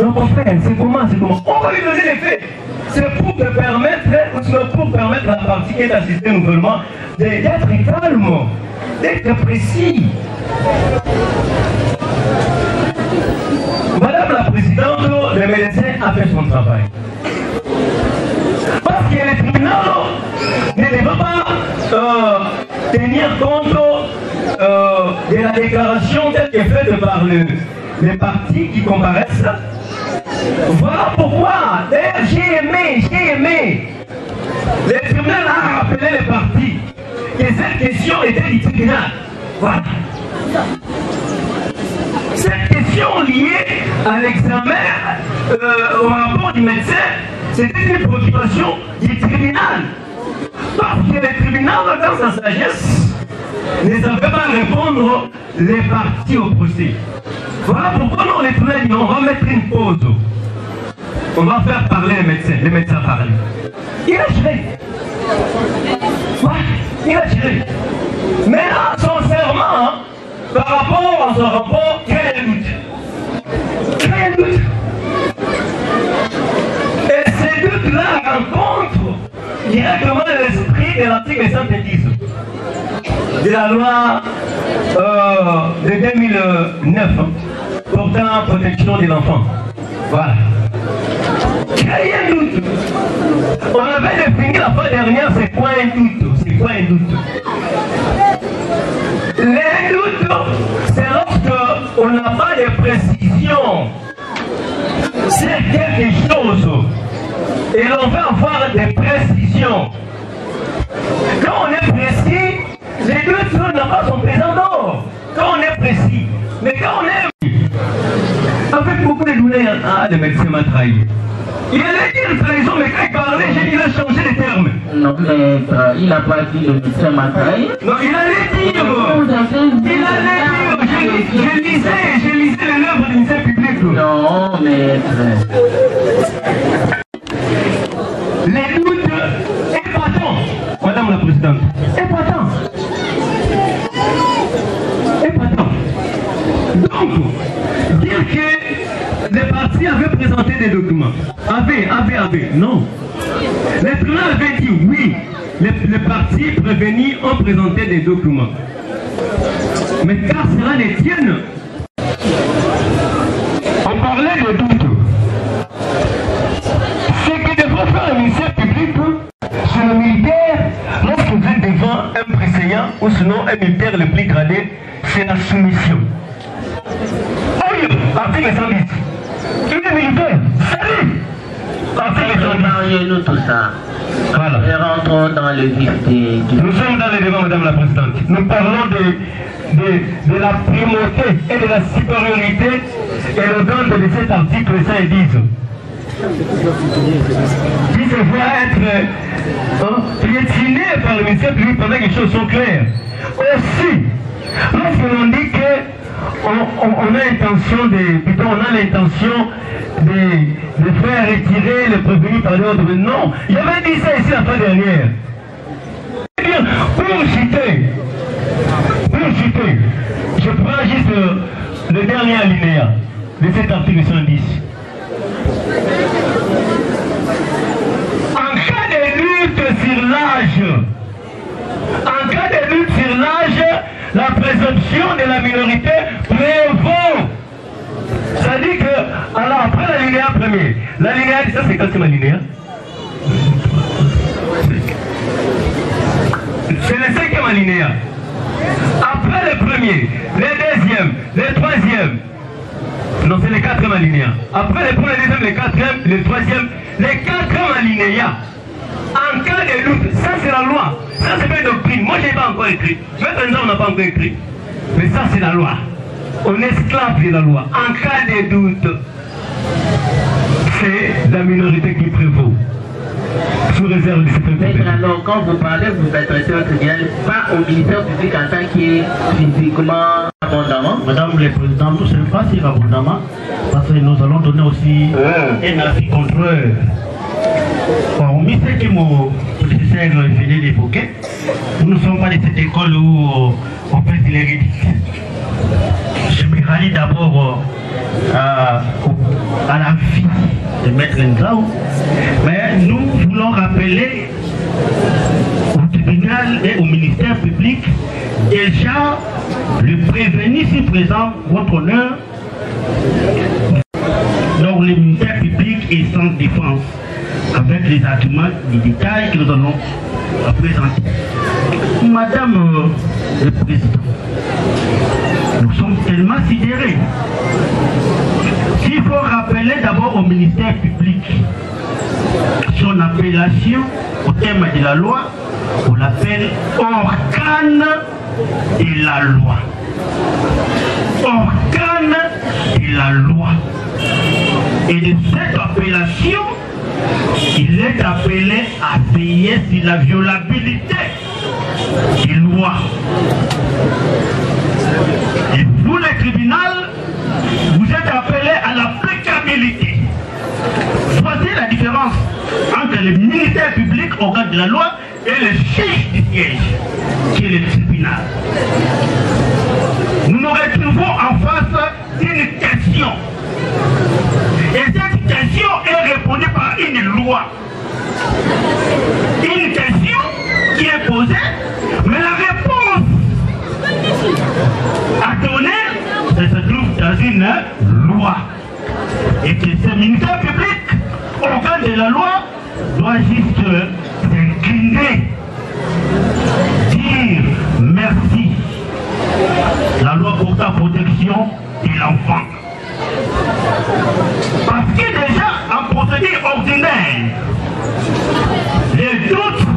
Non, confrère, c'est comment, on va lui donner les faits. C'est pour permettre à la partie qui est assistée nouvellement d'être calme, d'être précis. Madame la Présidente, le médecin a fait son travail. Parce que le tribunal ne devait pas tenir compte de la déclaration telle qu'elle est faite par les partis qui comparaissent. Voilà pourquoi, d'ailleurs, j'ai aimé. Le tribunal a rappelé les partis que cette question était du tribunal. Voilà. Cette question liée à l'examen, au rapport du médecin, c'était une préoccupation du tribunal. Parce que le tribunal, dans sa sagesse, ne savait pas répondre les parties au procès. Voilà pourquoi nous, les tribunaux, dit on va mettre une pause. On va faire parler les médecins parlent. Il a tiré. Ouais, il a tiré. Mais là, son serment, par rapport à son rapport, crée un doute. Crée un doute. Et ces doutes-là rencontrent directement l'esprit de l'article 110 de la loi de 2009 portant protection des enfants. Voilà. Créer un doute. On avait défini la fois dernière c'est quoi un doute. C'est quoi un doute? Les doutes, c'est lorsqu'on n'a pas de précision sur quelque chose et l'on veut avoir des précisions. Quand on est précis, les doutes n'ont pas son présent d'or. Quand on est précis, mais quand on est avec beaucoup de douleur, ah, le médecin m'a trahi. Il allait dire trahison, mais quand il parlait, il a changé les termes. Non, mais il n'a pas dit le médecin m'a trahi. Non, il allait dire. Je lisais l'œuvre du ministère public. Non, maître. Les doutes épatants, Madame la Présidente. Épatants. Donc, dire que les partis avaient présenté des documents. Non. Les tribunaux avaient dit oui, les partis prévenus ont présenté des documents. Mais car cela les tienne, on parlait de doute. Ce que devrait faire le ministère public, c'est le militaire, lorsque vous êtes devant un préséant ou sinon un militaire le plus gradé, c'est la soumission. Oui, article 110. Il est militaire. Salut! Mariez-nous tout ça. Voilà. Et rentrons dans le vif du... Nous sommes dans le débat, Madame la Présidente. Nous parlons de la primauté et de la supériorité et le don de cet article 110. Qui se voit être piétiné par le ministère public pendant que les choses sont claires. Aussi, lorsque l'on dit qu'on a l'intention de faire retirer le prévenu par l'ordre, non, il avait dit ça ici la fois dernière. Eh bien, pour citer, je prends juste le dernier alinéa de cet article 110. En cas de lutte sur l'âge, la présomption de la minorité prévaut. Ça dit que, alors après l'alinéa premier, l'alinéa, ça c'est quand c'est l'alinéa? C'est le 5e alinéa. Après le premier, le deuxième, le troisième, non c'est le 4e alinéa. Après le premier, le deuxième, le quatrième, le troisième, le 4e alinéa. En cas de doute, ça c'est la loi. Ça c'est pas une doctrine. Moi je n'ai pas encore écrit. Maintenant on n'a pas encore écrit. Mais ça c'est la loi. On est esclave de la loi. En cas de doute, c'est la minorité qui prévaut. Sous réserve de cette Mais alors, quand vous parlez, vous adressez au tribunal, pas au ministère public en tant que physiquement abondamment. Madame le Président, nous ne savons pas si abondamment, parce que nous allons donner aussi un avis contre eux. Bon, mais c'est que mon professeur venait d'évoquer, nous ne sommes pas de cette école où on fait de l'hérétique. Je me rallie d'abord à la vie de Maître Nzao, mais nous voulons rappeler au tribunal et au ministère public déjà le prévenu si présent, votre honneur, donc le ministère public est sans défense avec les arguments, les détails que nous allons présenter. Madame le Président, nous sommes tellement sidérés. S'il faut rappeler d'abord au ministère public son appellation au terme de la loi, on l'appelle organe de la loi. Organe de la loi. Et de cette appellation, il est appelé à veiller sur la violabilité des lois. Et vous, le tribunal, vous êtes appelé à l'applicabilité. Voici la différence entre le ministère public, organe de la loi, et le juge du siège, qui est le tribunal. Nous nous retrouvons en face d'une question. Et cette question est répondue par une loi. Une question qui est posée, mais la réponse à donner, ça se trouve dans une loi. Et que ce ministère public, organe de la loi, doit juste s'incliner, dire merci. La loi pour la protection de l'enfant. Parce que déjà, en procédure ordinaire, le doute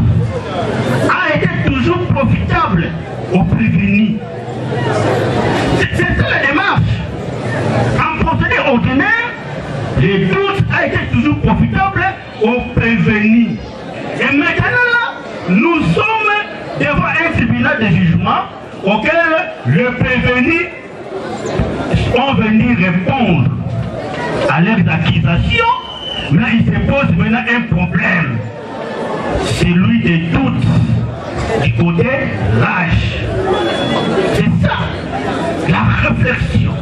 a été toujours profitable aux prévenus. C'est ça la démarche. En procédure ordinaire, le doute a été toujours profitable aux prévenus. Et maintenant là, nous sommes devant un tribunal de jugement auquel le prévenu ont venu répondre à leurs accusations, mais il se pose maintenant un problème. Celui des doutes du côté l'âge. C'est ça la réflexion.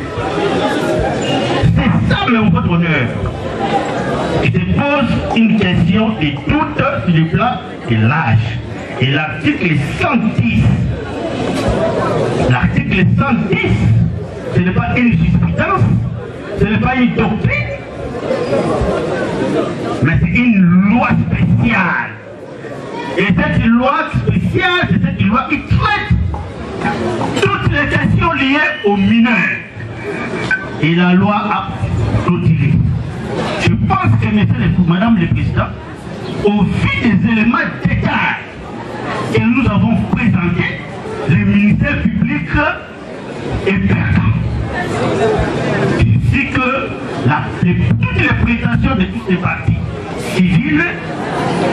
C'est ça, mais votre honneur. Il se pose une question de doute sur le plan de l'âge. Et l'article 110, ce n'est pas une jurisprudence, ce n'est pas une doctrine, mais c'est une loi spéciale. Et cette loi spéciale, c'est cette loi qui traite toutes les questions liées aux mineurs. Et la loi a clôturé. Je pense que, Madame le Président, au vu des éléments détails que nous avons présentés, le ministère public est perdant. Ainsi que toutes les prétentions de toutes les parties civiles,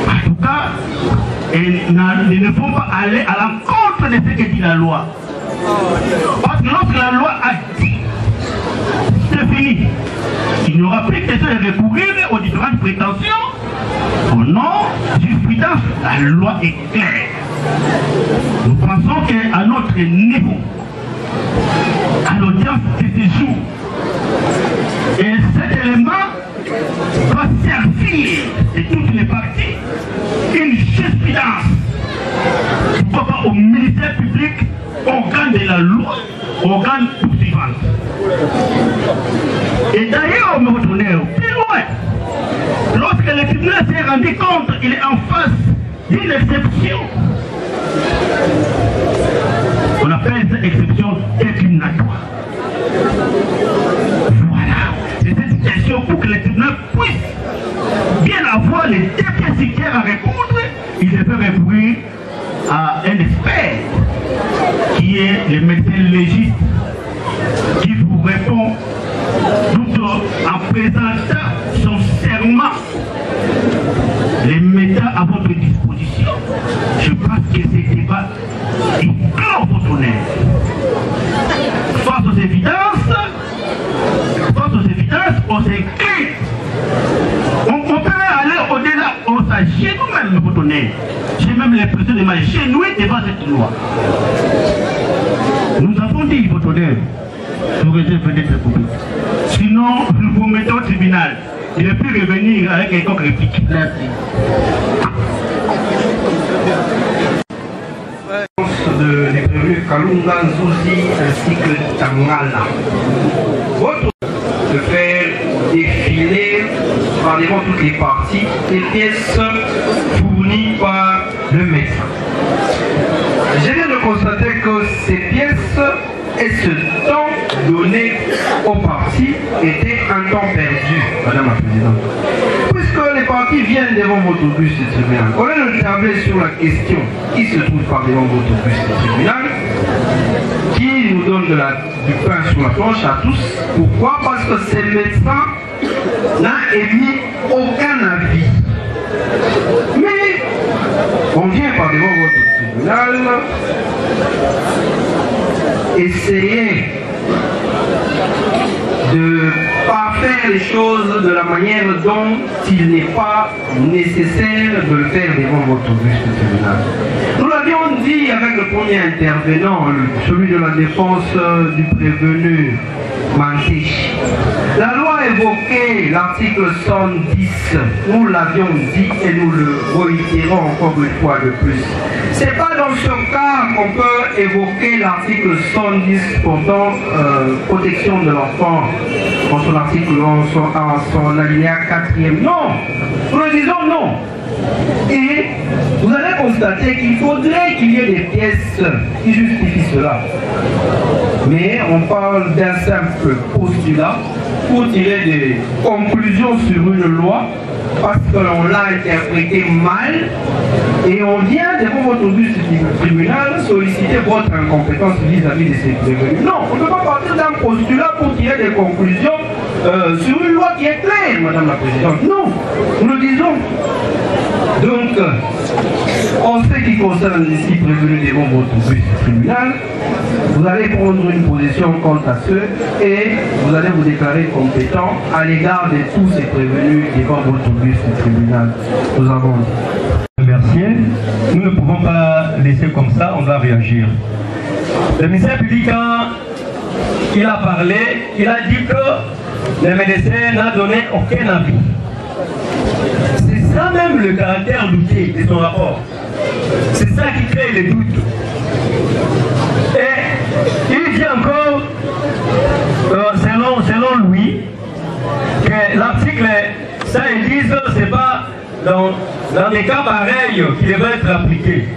en tout cas, ne vont pas aller à l'encontre de ce que dit la loi. Parce que lorsque la loi a dit, c'est fini. Il n'y aura plus question de recourir aux différentes prétentions. Au nom de jurisprudence, la loi est claire. Nous pensons qu'à notre niveau, à l'audience de ce jour, et cet élément doit servir de toutes les parties une jurisprudence. Pourquoi pas au ministère public, organe de la loi, organe poursuivant. Et d'ailleurs, me retourner plus loin. Lorsque le tribunal s'est rendu compte qu'il est en face d'une exception, on appelle cette exception discriminatoire. Voilà. C'est cette question pour que le tribunal puisse bien avoir les deux pièces à répondre. Il devait recourir à un expert qui est le médecin légiste qui vous répond tout en présentant son serment, les mettant à votre disposition. Je pense que ce débat est clos votre honneur. Face aux évidences, on s'écrit. On peut aller au-delà, on s'agit nous-mêmes, votre honneur. J'ai même l'impression de m'agenouiller devant cette loi. Nous avons dit, votre honneur, vous réservez d'être public. Sinon, nous vous mettons au tribunal. Il ne peut revenir avec quelconque réplique. Merci. De les prévenus Kalunga, Zouzi ainsi que Tangala. Votre de faire défiler par devant toutes les parties les pièces fournies par le médecin. Je viens de constater que ces pièces et ce temps donné aux parties était un temps perdu, Madame la Présidente. Puisque les parties viennent devant votre bus de tribunal, on a le tablet sur la question qui se trouve par devant votre bus de tribunal, qui nous donne du pain sur la planche à tous. Pourquoi? Parce que ces médecins n'ont émis aucun avis. Mais on vient par devant votre tribunal essayer de parfaire les choses de la manière dont il n'est pas nécessaire de le faire devant votre bus de tribunal. Nous l'avions dit avec le premier intervenant, celui de la défense du prévenu Mantiche. La loi évoquait l'article 110, nous l'avions dit et nous le réitérons encore une fois de plus. C'est pas dans ce cas qu'on peut évoquer l'article 110 portant protection de l'enfant dans son article 11, son alinéa 4e. Non, nous disons non. Et vous allez constater qu'il faudrait qu'il y ait des pièces qui justifient cela. Mais on parle d'un simple postulat pour tirer des conclusions sur une loi parce que l'on l'a interprété mal et on vient devant votre bus du tribunal solliciter votre incompétence vis-à-vis de ces prévenus. Non, on ne peut pas partir d'un postulat pour tirer des conclusions sur une loi qui est claire, Madame la Présidente. Non, nous le disons. Donc, en ce qui concerne les six prévenus devant votre bus du tribunal, vous allez prendre une position quant à ceux et vous allez vous déclarer compétent à l'égard de tous ces prévenus devant votre bus du tribunal. Nous avons Merci. Nous ne pouvons pas laisser comme ça, on doit réagir. Le ministère public, il a parlé, il a dit que le médecin n'a donné aucun avis. sans même le caractère douté de son rapport. C'est ça qui crée les doutes. Et il dit encore, selon lui, que l'article, ça ils disent, c'est pas dans des cas pareils qui devraient être appliqués.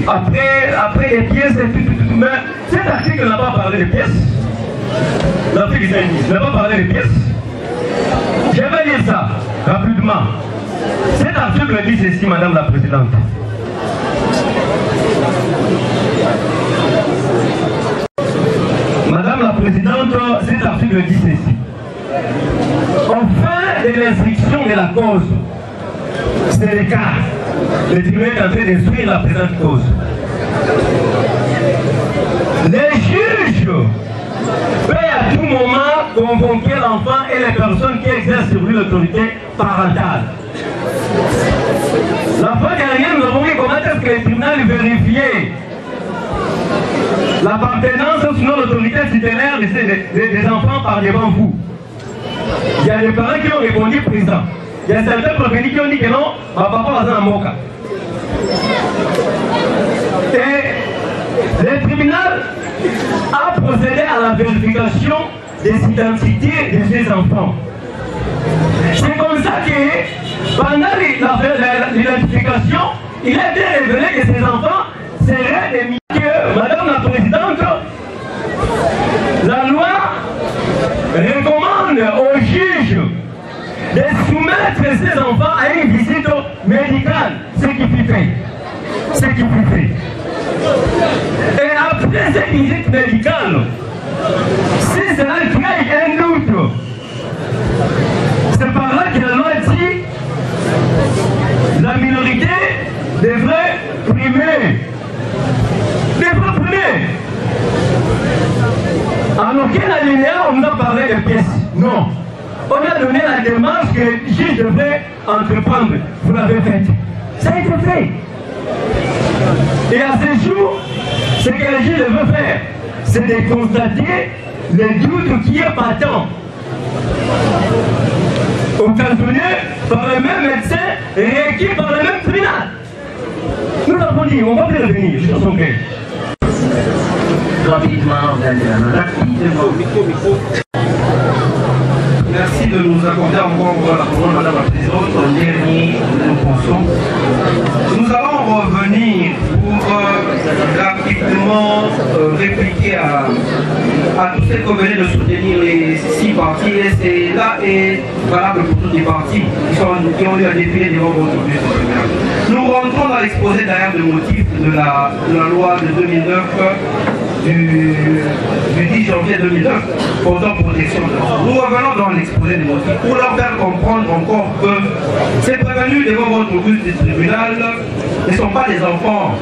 Après les pièces, mais cet article n'a pas parlé de pièces. L'article 5 n'a pas parlé de pièces. Je vais lire ça rapidement. Cet article dit ceci, Madame la Présidente. Madame la Présidente, cet article dit ceci. Au fin de l'instruction de la cause, c'est le cas. Le tribunal est en train d'instruire la présente cause. Les juges peuvent à tout moment convoquer l'enfant et les personnes qui exercent sur lui l'autorité parentale. La fois dernière, nous avons vu comment est-ce que le tribunal vérifiait l'appartenance sous l'autorité tutélaire des enfants par devant vous. Il y a des parents qui ont répondu présent. Il y a certains prévenus qui ont dit que non, ma papa va dans Moka. Et le tribunal a procédé à la vérification des identités de ces enfants. C'est comme ça que pendant l'identification, il a été révélé que ces enfants seraient des milieux. Madame la Présidente, la loi recommande aux juges de soumettre ces enfants à une visite médicale, ce qui fut fait. Et après cette visite médicale, si cela crée un doute, c'est par là que la loi dit la minorité devrait primer. En aucun alinéa, on nous a parlé de pièces. Non. On a donné la démarche que le juge devrait entreprendre. Vous l'avez faite. Ça a été fait. Et à ce jour, ce que le juge veut faire, c'est de constater le doute qui est patent, occasionné par le même médecin et requis par le même tribunal. Nous l'avons dit, on va plus revenir sur son gré. Merci de nous accorder encore la parole, Madame la Présidente. En dernier, nous pensons. Nous allons revenir pour rapidement répliquer à tous ceux qui venaient de soutenir les 6 partis. Et c'est là est valable pour tous les partis qui ont eu à défiler devant votre but. Nous rentrons dans l'exposé derrière le motif de la loi de 2009. Du 10 janvier 2009 portant protection de l'enfant. Nous revenons dans l'exposé des motifs pour leur faire comprendre encore que ces prévenus devant votre but du tribunal ne sont pas des enfants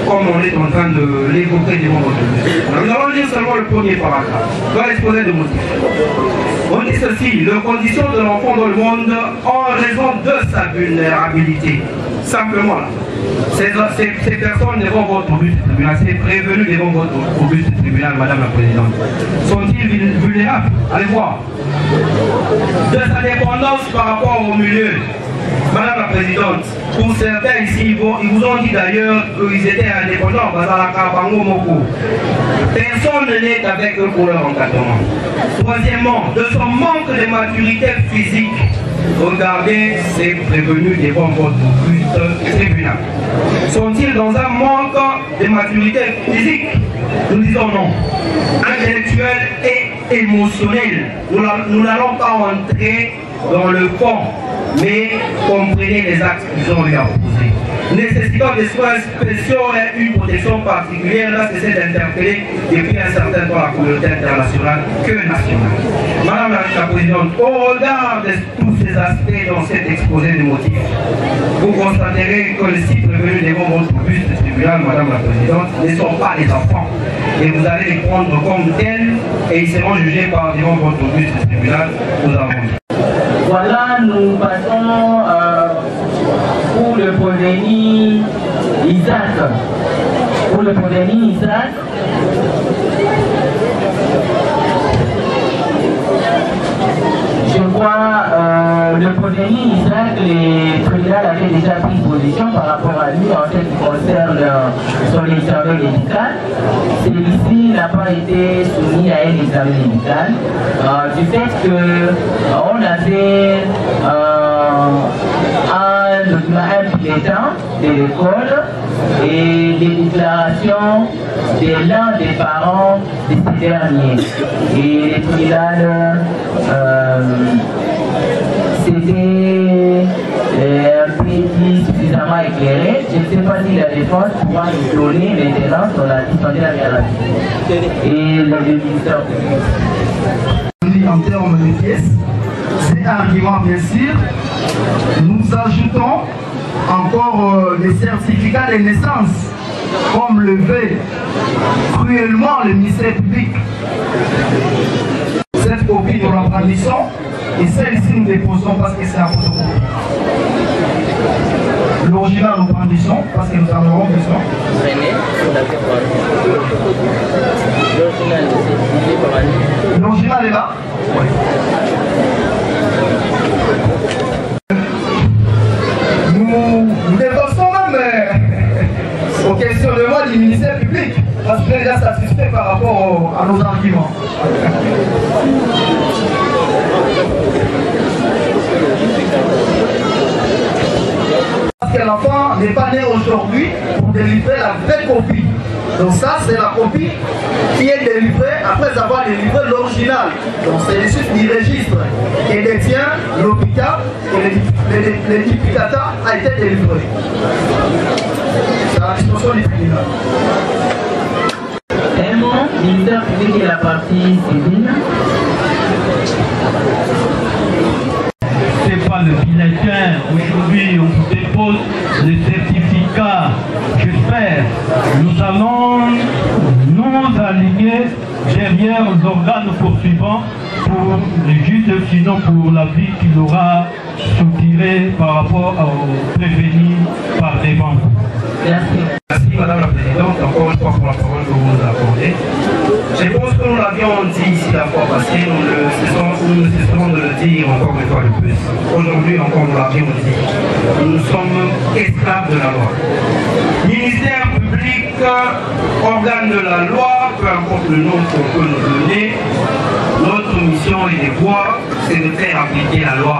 comme on est en train de l'évoquer devant votre but. Nous allons lire seulement le premier paragraphe dans l'exposé des motifs. On dit ceci: les conditions de l'enfant dans le monde en raison de sa vulnérabilité. Simplement là. Ces personnes devant votre but du tribunal, ces prévenus devant votre but du tribunal, Madame la Présidente, sont-ils vulnérables? Allez voir. De sa dépendance par rapport au milieu, Madame la Présidente, pour certains ici, ils vous ont dit d'ailleurs qu'ils étaient indépendants, personne n'est avec eux pour leur encadrement. Troisièmement, de son manque de maturité physique, regardez ces prévenus devant votre but tribunal. Sont-ils dans un manque de maturité physique? Nous disons non. Intellectuel et émotionnel. Nous n'allons pas entrer dans le fond, mais comprenez les actes qu'ils ont eu à poser. Nécessitant des soins spéciaux et une protection particulière, là c'est d'interpeller depuis un certain temps la communauté internationale que nationale. Madame la Présidente, au regard de tous ces aspects dans cet exposé de motifs, vous constaterez que les 6 prévenus devant votre but de tribunal, Madame la Présidente, ne sont pas des enfants. Et vous allez les prendre comme tels et ils seront jugés par devant votre but de tribunal. Nous avons dit. Voilà, nous passons pour le prévenu Isaac. Pour le prévenu Isaac, je crois avait déjà pris position par rapport à lui en ce qui concerne son examen médical. Celui-ci n'a pas été soumis à un examen médical du fait qu'on avait un bulletin de l'école et les déclarations de l'un des parents de ces derniers. Et les tribunal c'était un pays suffisamment éclairé. Je ne sais pas si la défense pourra nous donner maintenant sur la discussion de la garantie. Et le ministère en termes de pièces, c'est un argument bien sûr. Nous ajoutons encore les certificats de naissance, comme le veut cruellement le ministère public. Cette copie, nous la brandissons et celle-ci, nous déposons parce que c'est un photocopie. L'original, nous brandissons parce que nous en aurons besoin. L'original est là. Oui. Nous dénonçons même au questionnement du ministère public parce qu'il est déjà satisfait par rapport à nos arguments. Parce que l'enfant n'est pas né aujourd'hui pour délivrer la vraie copie. Donc ça, c'est la copie qui est délivrée après avoir délivré l'original. Donc c'est le chiffre du registre qui détient l'hôpital et l'éducateur a été délivré. C'est la disposition du tribunal. Un mot, ministère public et la partie civile. C'est pas le bulletin. Aujourd'hui, on vous dépose le certificat. J'espère. Nous allons nous aligner derrière les organes poursuivants pour le juge, sinon pour l'avis qu'il aura soutiré par rapport aux prévenus par les banques. Merci. Merci Madame la Présidente, encore une fois pour la parole que vous nous accordez. Je pense que nous l'avions dit ici la fois passée, nous ne cesserons de le dire encore une fois de plus. Aujourd'hui encore nous l'avions dit. Nous sommes esclaves de la loi. Ministère public, organe de la loi, peu importe le nom qu'on peut nous donner, notre mission et devoir, c'est de faire appliquer la loi.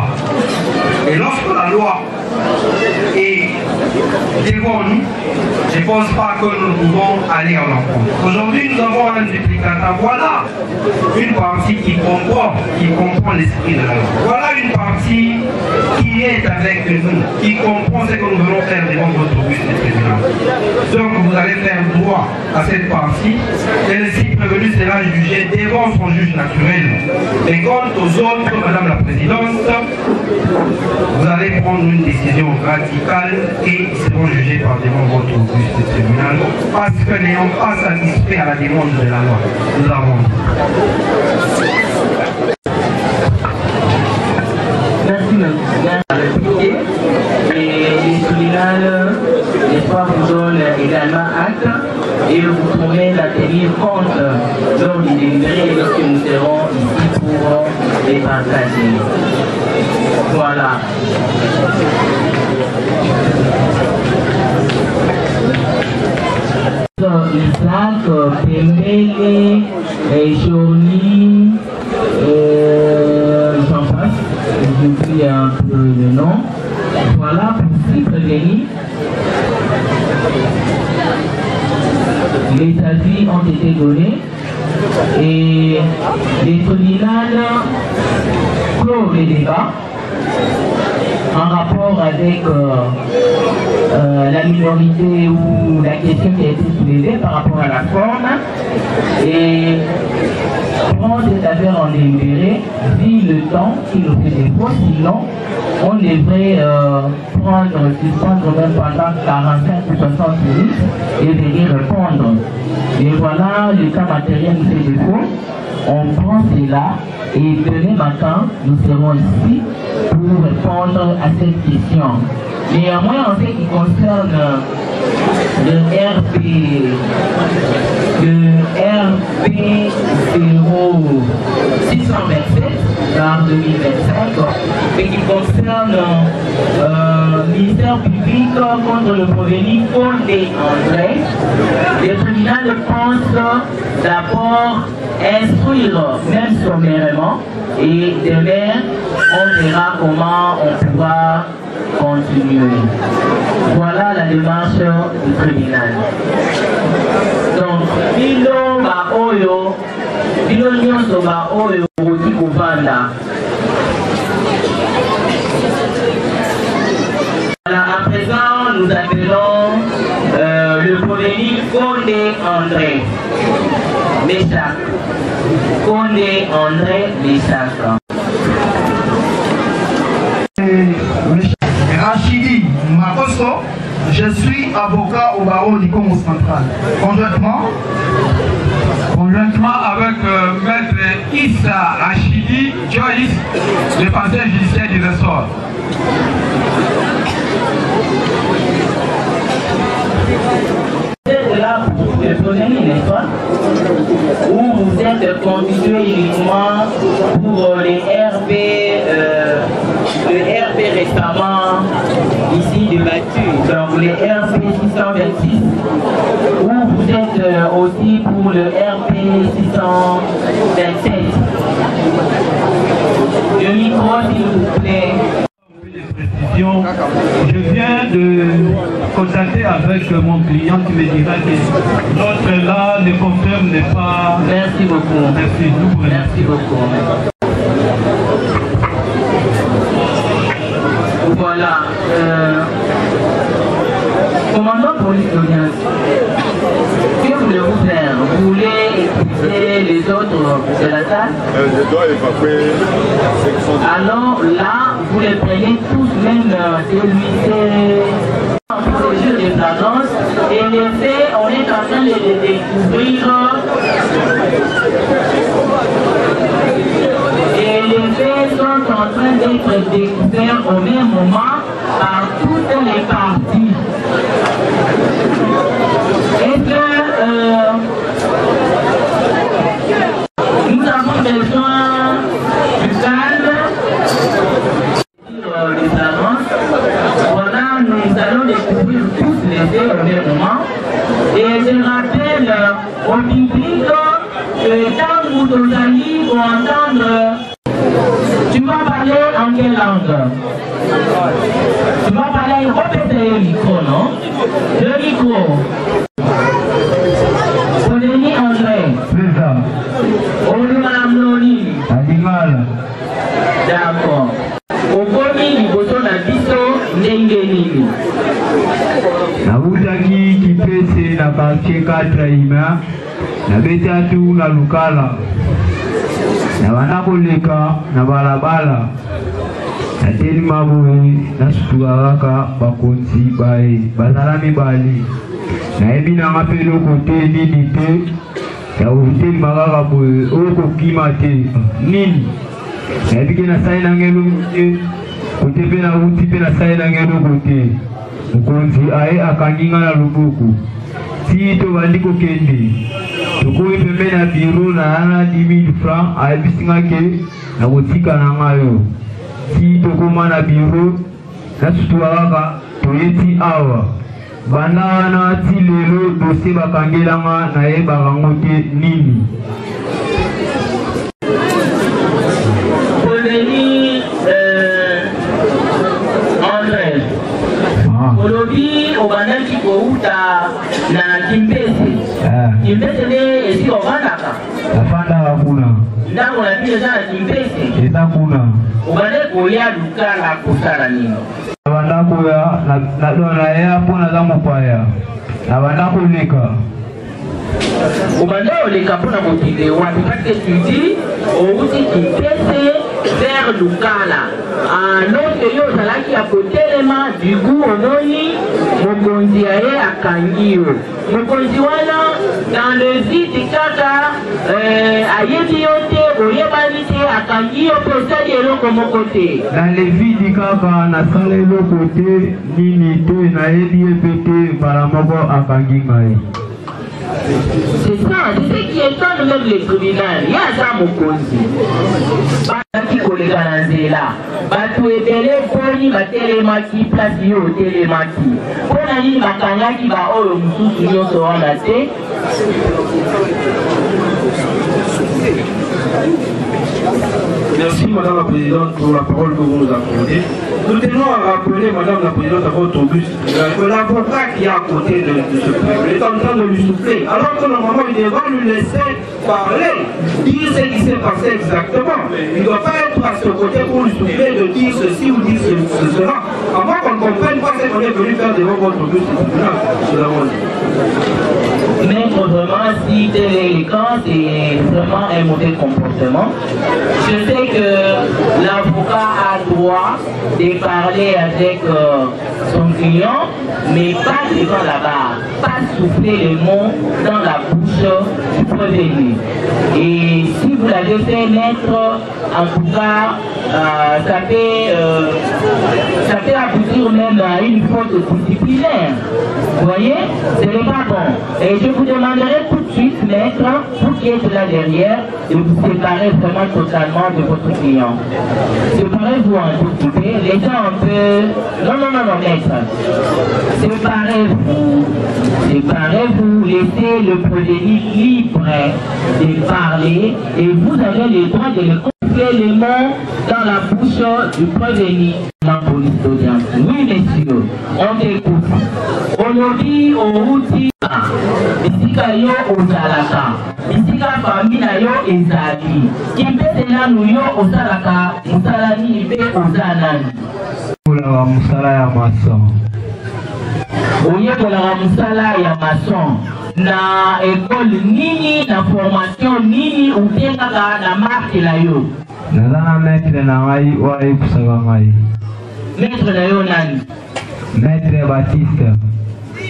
Et lorsque la loi est devant nous, je ne pense pas que nous pouvons aller à l'encontre. Aujourd'hui, nous avons un duplicateur. Voilà une partie qui comprend l'esprit de la loi. Voilà une partie qui est avec nous, qui comprend ce que nous venons faire devant votre but de tribunal. Donc, vous allez faire droit à cette partie. Et le si prévenu sera jugé devant son juge naturel. Et quant aux autres, Madame la Présidente, vous allez prendre une décision radicale et ils seront jugés par devant votre juge de tribunal parce que n'ayant pas satisfait à la demande de la loi. Nous avons dit. Merci le président. Et les tribunaux, l'espoir vous donne également acte et vous pourrez la tenir compte lors du délibéré lorsque nous serons ici pour les partager. Voilà. Isaac, Pembele, Jolie, j'en passe, j'oublie un peu le nom. Voilà pour 6 prévenus. Les avis ont été donnés et les tribunaux clôt les débats en rapport avec la minorité ou la question qui a été soulevée par rapport à la forme et prend cette affaire en délibéré vu le temps qu'il nous fait défaut, sinon on devrait suspendre même pendant 45 ou 60 minutes et venir répondre. Et voilà, le cas matériel nous fait défaut. On prend cela et demain matin, nous serons ici pour répondre à cette question. Néanmoins, en ce qui concerne le RP 0627, mars 2025, mais qui concerne ministère public contre le Proveni Condé André. Le tribunal pense d'abord instruire, même sommairement, et demain, on verra comment on pourra continuer. Voilà la démarche du tribunal. Donc, Bilo Baoyo, Bilo Nyonso Baoyo, Roti Kovanda. Voilà, à présent, nous appelons le Proveni Condé André. Méchac. Condé André Méchac. Rachidi Makoso, je suis avocat au barreau du Congo central. Conjointement avec Maître Issa Rachidi Joyce, défenseur judiciaire du ressort. Vous êtes là pour le Proveni, n'est-ce pas? Ou vous êtes constitué uniquement pour les RP, le RP récemment ici débattu, donc les RP 626, ou vous êtes aussi pour le RP 627. Le micro, s'il vous plaît. Je viens de contacter avec mon client qui me dira que notre là, le confirme n'est pas... Merci beaucoup. Merci, nous. Merci beaucoup. Voilà. Commandant police d'audience, que voulez-vous faire? Vous voulez écouter les autres de la salle? Je dois évacuer la section. Alors là, vous les prenez tous, même celui en procédure de flagrance, et les faits, on est en train de les découvrir. Et les faits sont en train d'être découverts au même moment par toutes les parties. Et que nous avons besoin du calme, des flagrants. Voilà, nous allons découvrir tous les faits au même moment. Et je rappelle au public que quand vous allez vous entendre, tu vas parler en quelle langue? Tu vas parler, répétez le micro, non? Le micro. Proveni André. C'est ça. Olumalamloni. Animal. D'accord. Okomi liboso na biso ndenge nini? Nabutaki kipese na quartier 4 ima na betatu na lukala na banakoleka na balabala na teli maboye na sutuaka bakonzi bae bazala mibali nayebi nanga mpe eloko te nini te ya kotelima kaka boye oyo kokima te nini nayebi ke nasali nanga eloko te kote mpe nauti mpe nasali nanga eloko te mokonzi aye akangi nga na loboko ti tobandi kokende tokomi pembe na biro na yana 10 000 francs ayebisi nga ke nakotika na nga yo ti tokoma na biro nasutuka kaka toyeti awa banda wana ti lelo dosie bakangelanga nayebaka yango te nini. Proveni André, olobi obandaki kouta na Kimpese. Kimpese nde esi obandaka? Nafandaka kuna. Ndango na bino eza na Kimpese? Eza kuna. Obandaki koya lukala kosala nini? Nabanda koya naya mpo naza mopaya. Nabanda koleka. Obanda oleka mpona kokende wapi? Parce que tu dis outi Kimpese vers lukala. Lorsque yo ozalaki ya kotelema dugu omoni mokonzi aye akangi yo. Mokonzi wana dans le vide kaka ayebi yo te oyebani te akangi yo mpe osali eloko moko te. Dans le vide kaka nasala eloko te nini te nayebi ye mpe te mbala moko akangi ngai. C'est ça, c'est ce qui étonne même le tribunal. Il y a ça mokonzi. Bandaki koleka na nzela bato ebele poni batelemaki place yo otelemaki mpona nini bakangaki baoyo mosusu nyonso wana te. Merci Madame la Présidente pour la parole que vous nous accordez. Nous tenons à rappeler Madame la Présidente à votre autobus que l'avocat qui est à côté de ce peuple est en train de lui souffler. Alors que normalement il devrait lui laisser parler, dire ce qui s'est passé exactement. Il ne doit pas être à ce côté pour lui souffler de dire ceci ou dire cela. À moins qu'on ne comprenne pas ce qu'on est venu faire devant votre autobus. Mais vraiment, si tel est le cas, c'est vraiment un mauvais comportement. Je sais que l'avocat a droit de parler avec son client, mais pas devant la barre, pas souffler les mots dans la bouche du prévenu. Et si vous l'avez fait naître, en tout cas, ça peut aboutir même à une faute disciplinaire. Vous voyez, ce n'est pas bon. Et je vous demanderai tout de suite, maître, vous qui êtes là derrière, de vous séparer vraiment totalement de votre client. Séparez-vous un tout petit peu, les gens un peu... Non, maître. Séparez-vous, laissez le prévenu libre de parler et vous avez le droit de le confier les mots dans la bouche du prévenu. La police d'audience. Oui, messieurs, on t'écoute. Aujourd'hui, on dit bisika yo ozalaka, bisika famille na yo ezali. Kimpete nanu yo ozalaka, musalani ibe ozanani. Ola musala ya mason. Oyekolaka musala ya mason. Na école nini, na formation nini, utekaka na marque la yo. Nazana maître na ngai oye kusaka ngai. Maître na yo nani? Maître Baptiste.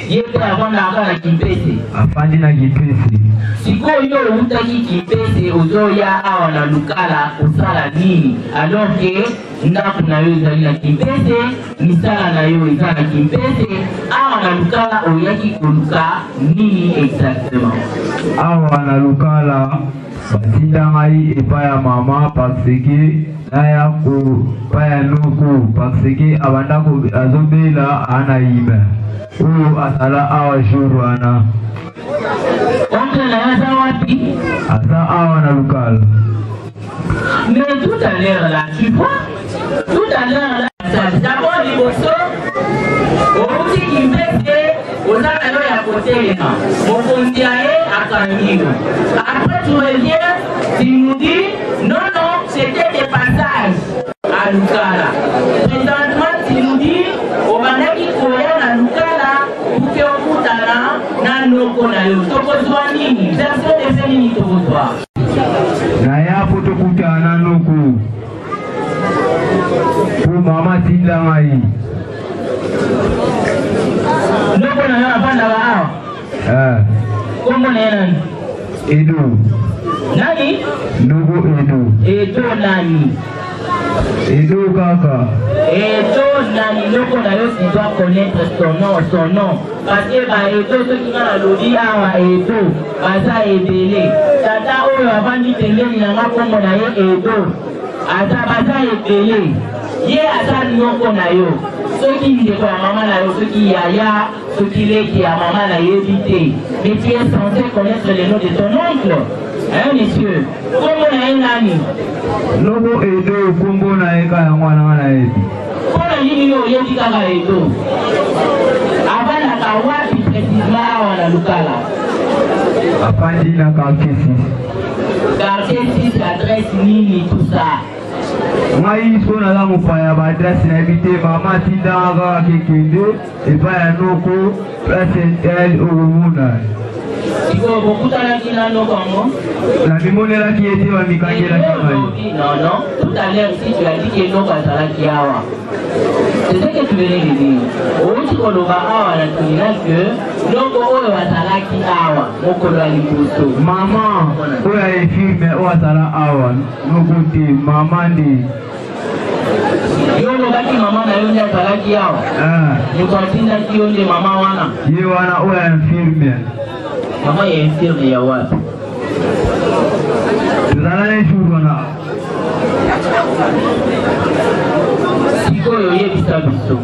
Yete avanda akana Kimpese. Afandi na Kimpese. Siko yo utaki Kimpese ozoya awa na lukala osala nini? Alors que ndaku na yo ezali na Kimpese, misala na yo eza na Kimpese, awa na lukala oyaki koluka nini exactement? Awa na lukala batinda ngai epai ya mama parce que naya ko paya nuku parce que abanda ko azobela ana ime oyo asala awa jour wana. Oncle na yaza wapi? Asa awa na lukala. Mais tout à l'heure là, tu vois? Tout à l'heure là, d'abord liboso, outi Kimpese, ozala yo ya kotelema, mokonzi aye akangiwa. Après tu reviens, tu nous dis, non, c'était des passages à Lukala. Présentement, tu nous dis, obandaki koya na Lukala, uke okutana na noko na yo. Tokozwa nini? Version de nini tokozwa? Na ya poto kutana noko. Pour mama tinda ngai. Noko na yo apanda wa awa? Kombo na yo nani? Edo. Nani? Noko Edo. Edo nani? Edo kaka. Edo nani? Noko na yo tu dois connaître son nom. Parce que Edo ceux qui va lobby awa Edo, baza ebele. Tata oyo avandi pembeni na nga kombo na ye Edo. Aza baza ebele. Ye aza noko na yo. Soki ndeko ya mama na yo, soki yaya, soki leki ya mama na yo éviter. Mais tu es censé connaître le nom de ton oncle. Hein, monsieur? Kombo na ye nani? Noko Edo kombo na ye kaya mwana nga na yebi. Kona nini yo yebi kaka Edo? Abandaka wapi précisément awa na lukala? Afandi na quartier 6. Quartier 6, adresse nini tout ça? Ngai so na la mopaya ba adresse na ebite mama tinda nga kekende epai ya noko place intel orumuna. Siko bokutalaki na noko yango? Na bimonelaki ete bamikangelaki ngai. Non, tout à l'heure si tu as dit que noko azalaki awa. C'est ce que tu venais de dire. Outi koloba awa na tulina que noko oyo azalaki awa mokolo ya liboso. Mama oyo efirme oyo azala awa noko te mama nde. Yo lobaki mama na yo nde azalaki awa? Moto atindaki yo nde mama wana? Ye wana oyo ya infirme. Mama ya infirme ya wapi? Tozala na jour wana. sikoyo yebisa biso.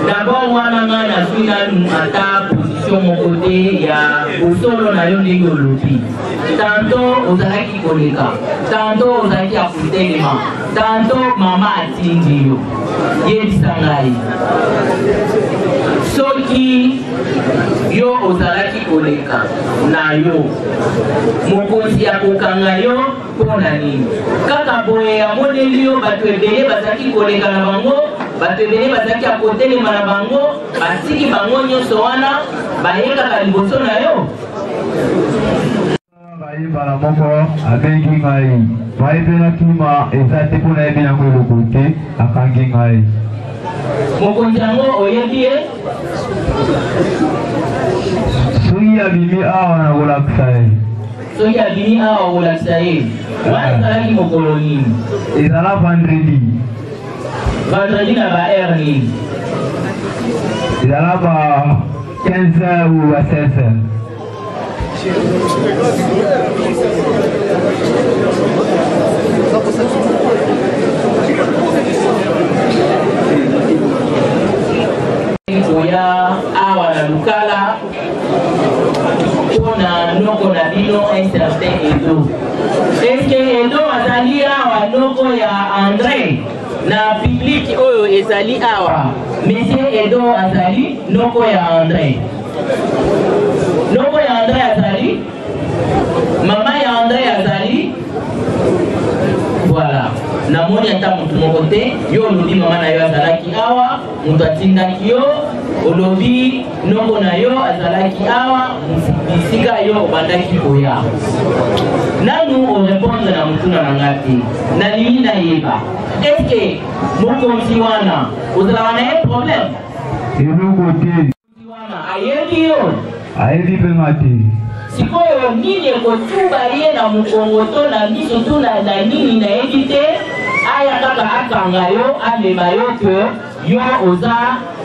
D'abord wana nga na suis nanu ata position mon côté ya osolo na yo ndenge olobi. Tantôt ozalaki koleka, tantôt ozalaki akotelema, tantôt mama atindi yo. Yebisa ngai. Soki yo ozalaki koleka na yo mokonzi akokanga yo mpona nini? Kaka boye amoneli yo bato ebele bazalaki koleka na bango, bato ebele bazalaki akotelema na bango, batiki bango nyonso wana bayekaka liboso na yo. Bala moko abengi ngai bayebenaki ma eza te mpona yebi yango eloko te akangi ngai. Mokonzi yango oyebi ye? Soki abimi awa na kolakisa ye. Soki abimi awa kolakisa ye wana ezalaki mokolo nini? Ezala vendredi. Vendredi na ba heure nini? Ezala ba 15h ou ba 16h. Oya awa na lukala pona noko na bino un certain Edo. Est-ce que Edo azali awa noko ya André na public oyo ezali awa? Monsieur Edo azali noko ya André. Noko ya André azali, mama ya André azali. Voilà. Namoni ata mutu moko te, yo olobi mama na yo azalaki awa, mutu atindaki yo, olobi noko na yo azalaki awa, bisika yo obandaki koya. Nanu orépondre na mutu na ngati, na nini na yeba. Est-ce que mokonzi wana ozala na ye problème? Eloko te. Ayebi yo? Ayebi pe ngati. Sikoyo nini ekotuba ye na mukongo to na miso to na nini na yebi te? Aya kaka akanga yo, amema yo que yo oza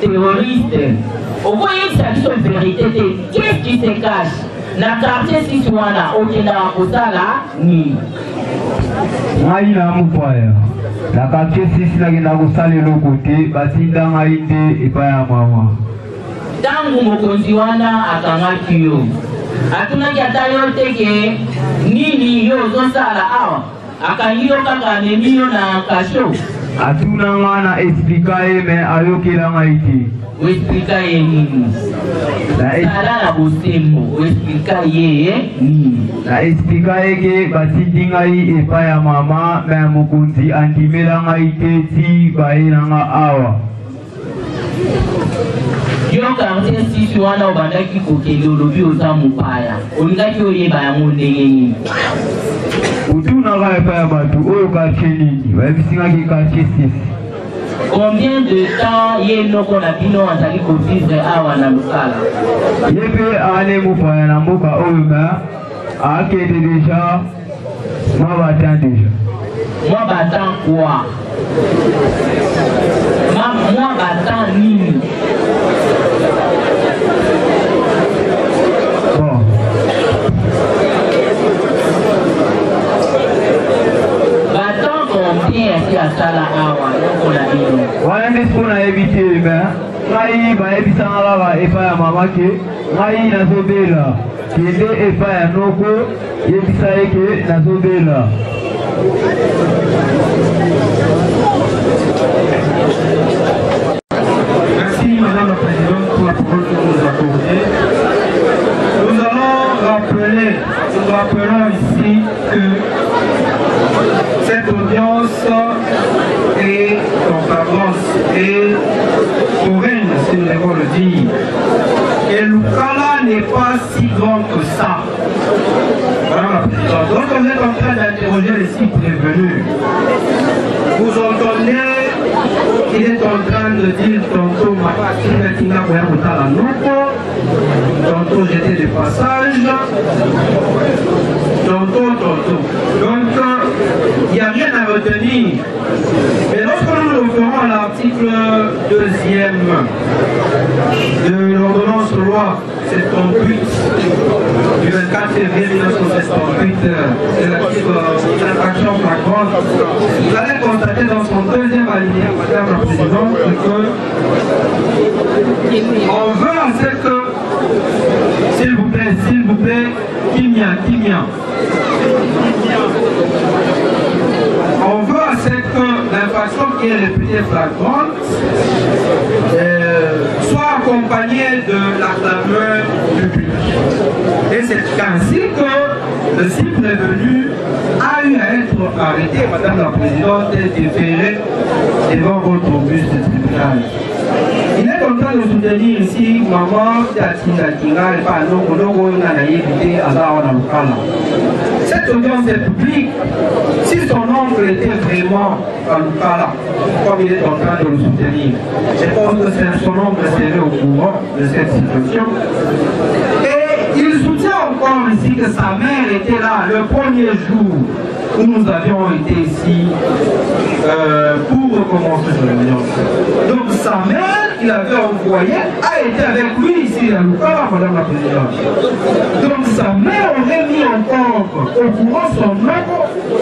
terroriste. Okoyebisa biso vérité te. Qu'est-ce qui se cache? Na quartier sisi wana okendaka kosala nini? Ngai na mupaya. Na quartier sisi nakenda kosala eloko te, batinda ngai nde epai ya mama. Tangu mokonzi wana akangaki yo, atunaki ata yo teke nini yo ozosala awa? Akangi yo kaka amemi yo na kasho. Atuna nga na explika ye me ayokela ngai te. Oexplika ye nini? Sala na bosembo, oexplika ye nini? Na explika ye ke batindi ngai epai ya mama me mokonzi andimela ngai te ti baye na nga awa. Yo quartier sisi wana obandaki kokende olobi oza mopaya, olingaki oyeba yango ndenge nini? Utunaka epai ya bato oyo quartier nini bayebisingaki quartier sisi. Combien de temps ye noko na bino azali kovivre awa na lukala? Ye mpe aane mopaya na mboka oyo me akende deja mwa batan deja. Mwa batan quoi? Mwa batan nini? Bon. Batan combien si asala awa noko na bino? Wana nde siko nayebi te me ngai bayebisanga kaka epai ya mama ke ngai nazobela kende epai ya noko yebisa ye ke nazobela. Merci Madame la Présidente pour la parole que vous nous accordez. Nous rappelons ici que cette audience est en flagrance et foraine, si nous devons le dire. Et Lukala n'est pas si grand que ça. Madame la Présidente, donc on est en train d'interroger les six prévenus. Vous entendez qu'il est en train de dire tantôt tantôt j'étais de passage, tantôt. Donc il n'y a rien à retenir. Mais lorsque nous nous le ferons à l'article 2e de l'ordonnance loi 78 du 24 février 1978 relative aux infractions flagrantes. Vous allez constater dans son deuxième alinéa, Madame la Présidente, que on veut à ce que, s'il vous plaît, Kimia. On veut à ce que l'infraction qui est réputée flagrante soit accompagnée de la clameur publique. Et c'est ainsi que le cible prévenu a eu à être arrêté, Madame la Présidente, et déféré devant votre auguste tribunal. Il est en train de soutenir ici maman Tatinga et pas cette audience est publique. Si son oncle était vraiment à Lukala, comme il est en train de le soutenir, je pense que son oncle serait au courant de cette situation. Et il soutient encore ici que sa mère était là le premier jour où nous avions été ici pour recommencer cette audience. Donc sa mère, qu'il avait envoyé, a été avec lui ici à Lukala, Madame la Présidente. Donc sa mère aurait mis encore au courant son nom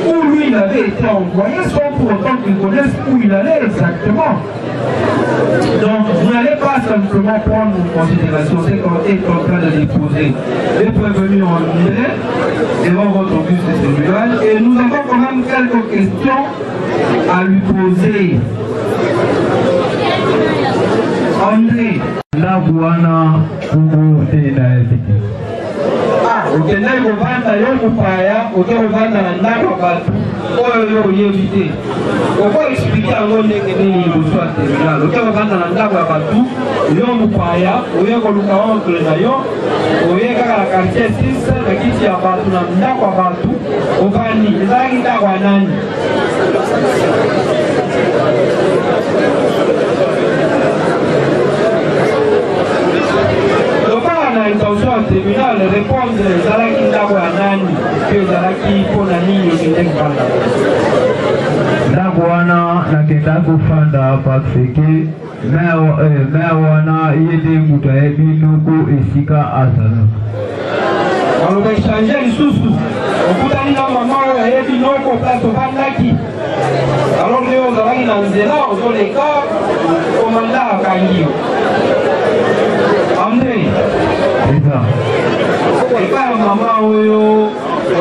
où lui il avait été envoyé sans pour autant qu'il connaisse où il allait exactement. Donc vous n'allez pas simplement prendre en considération ce qu'on est en train de déposer les prévenus en ligne devant votre auguste tribunal et nous avons quand même quelques questions à lui poser. André, la Guana, okende kovanda yo mopaya oke kovanda na ndako ya bato oyo yo oyebi te okoexplike yango ndenge nini liboso ya terminal oke kovanda na ndako ya bato yo mopaya oye koluka oncle na yo oye kaka na quartier 6 na kiti ya bato na ndako ya bato ovandi ezalaki ndako ya nani? Na intention ya tribunal répondre ezalaki ndako ya nani mpe ezalaki mpona nini okende kofanda ndako wana nakenda kofanda parce que mer wana ye nde moto ayebi noko esika azalaka aloba echange lisusu okutani na mama oyo ayebi noko place ofandaki alors nde ozalaki na nzela ozoleka komanda akangi yo André, epa ya mama oyo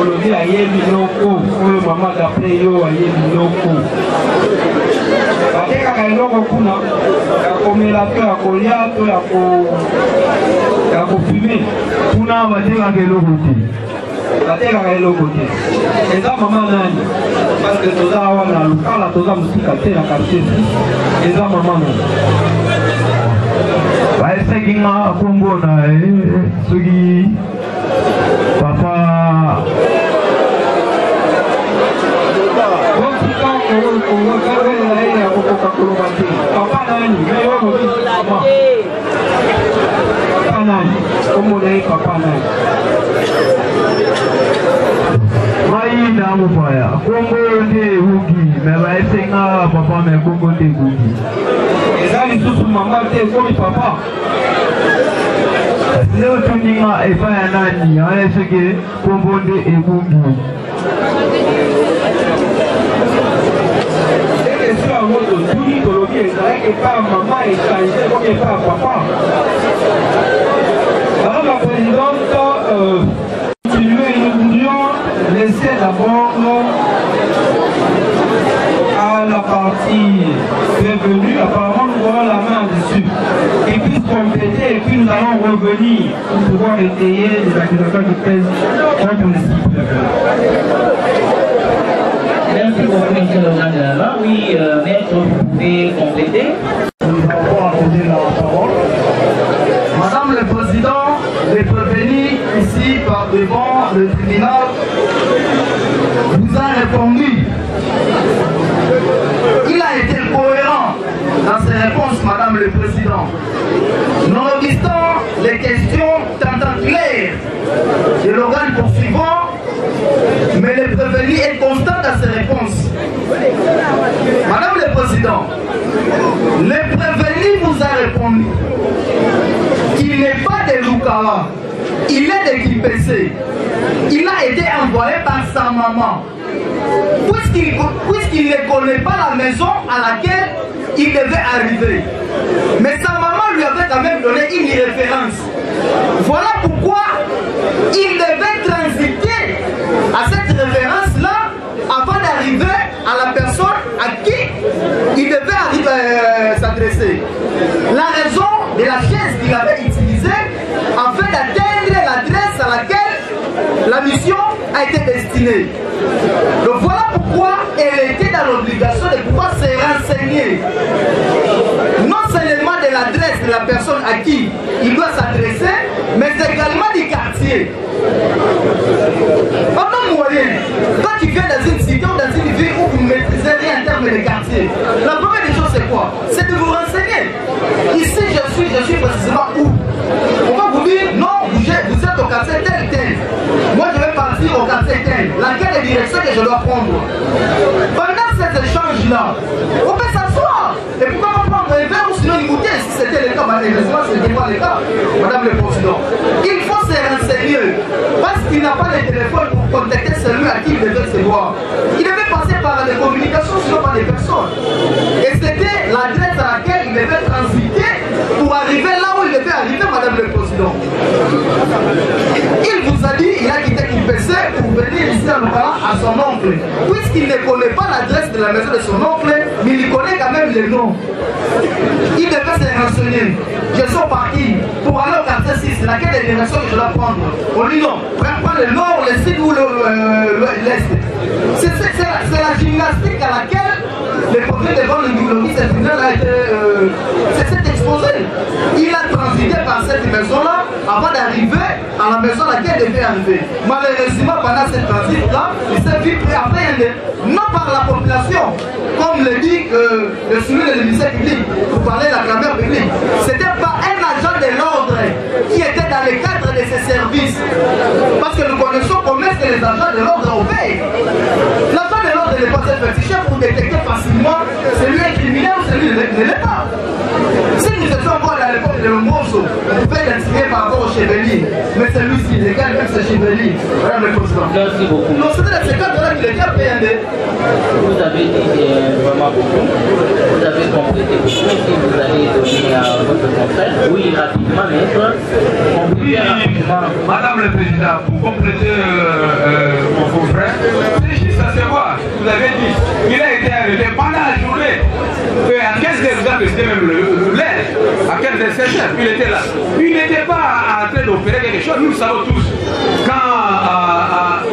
olobi ayebi loko oyo mama d'après yo ayebi loko batekaka eloko kuna ya komela to ya kolia to ya kofume kuna batekaka eloko te batekaka eloko te eza mama nani parce que toza awa na Lukala toza mosika te na quartier eza mama nani baesaki nga kombo na soki papa papa nani papa nani kombo na ye papa nani mai na mopaya kombo nde ebuki me baesenga papa me kombo nde ebuki eza lisusu mama te ekomi papa leo tuninga epai ya nani aya soki kombo nde ebuki ekesio yango totuni tolobi ezalaki epai ya mama echange ekomi epai ya papa. Madame la Présidente, nous voulions laisser d'abord à la partie prévenue, apparemment nous aurons la main dessus, et puis compléter, et puis nous allons revenir pour pouvoir étayer les accusations qui pèsent contre les cibles. Merci beaucoup, M. Longandala. Oui, maître, vous pouvez compléter. Nous avons accordé la parole. Madame le Président, les prévenus ici par devant le tribunal vous a répondu. Il a été cohérent dans ses réponses, Madame le Président. Nonobstant les questions tentaculaires de l'organe poursuivant, mais le prévenu est constant dans ses réponses. Madame le Président, répondu qu'il n'est pas de Lukala, il est de Kipese. Il a été envoyé par sa maman. Puisqu'il ne connaît pas la maison à laquelle il devait arriver. Mais sa maman lui avait quand même donné une référence. Voilà pourquoi il devait transiter à cette référence-là avant d'arriver à la personne à qui il devait s'adresser. La raison de la chaise qu'il avait utilisée afin d'atteindre l'adresse à laquelle la mission a été destinée. Donc voilà pourquoi elle était dans l'obligation de pouvoir se renseigner. Non seulement de l'adresse de la personne à qui il doit s'adresser, mais également du quartier. En un moyen, quand tu viens dans une cité ou dans une ville où vous ne maîtrisez rien en termes de quartier, la première des choses c'est quoi? C'est de vous renseigner. Ici je suis précisément où? On va vous dire, non, vous êtes au quartier tel. Moi je vais partir au quartier tel. Laquelle est la direction que je dois prendre? Pendant cet échange-là, on peut s'asseoir. Et pourquoi pas prendre un verre ou sinon une bouteille si c'était le cas? Malheureusement, ce n'était pas le cas, Madame le Président. Il faut se renseigner. Parce qu'il n'a pas de téléphone pour contacter celui à qui il devait se voir. Il devait passer par des communications, sinon par des personnes. Et c'était l'adresse à laquelle il devait transiter pour arriver là où il devait arriver, Madame le Président. Il vous a dit, il a quitté Kipese pour venir ici à Lukala à son oncle. Puisqu'il ne connaît pas l'adresse de la maison de son oncle, mais il connaît quand même les noms. Il devait se renseigner. Je suis parti pour aller au quartier 6, laquelle est la direction que je dois prendre? On dit non, prends le nord, le sud ou l'est. C'est la gymnastique à laquelle le prophète devant le tribunal a été s'est exposé. Il a transité par cette maison-là avant d'arriver à la maison à laquelle il devait arriver. Malheureusement, pendant cette transit-là, il s'est vu appréhendé, non par la population, comme le dit le soumis de l'émissaire public, pour parler de la clameur publique. C'était pas un agent de l'ordre qui était dans le cadre de ses services. Parce que nous connaissons comment est-ce que les agents de l'ordre obéissent. L'agent de l'ordre n'est pas un petit chef pour détecter facilement celui est criminel ou celui ne l'est pas. Si nous étions encore à l'époque de Lombroso, on pouvait identifier par rapport au chevalier. Mais celui-ci, les gars, même ce chevalier. Madame le Président. Merci beaucoup. Donc c'était dans ce cadre-là qu'il était appréhendé. Vous avez dit vraiment beaucoup. Vous avez compris des questions que vous allez donner à votre confrère. Oui, rapidement, maître. Oui, Madame le Président, pour compléter mon confrère, c'est juste à savoir, vous avez dit, il a été arrêté pendant la journée. À 15h, vous avez resté même l'air. À 15h, il était là. Il n'était pas en train d'opérer quelque chose. Nous le savons tous. Quand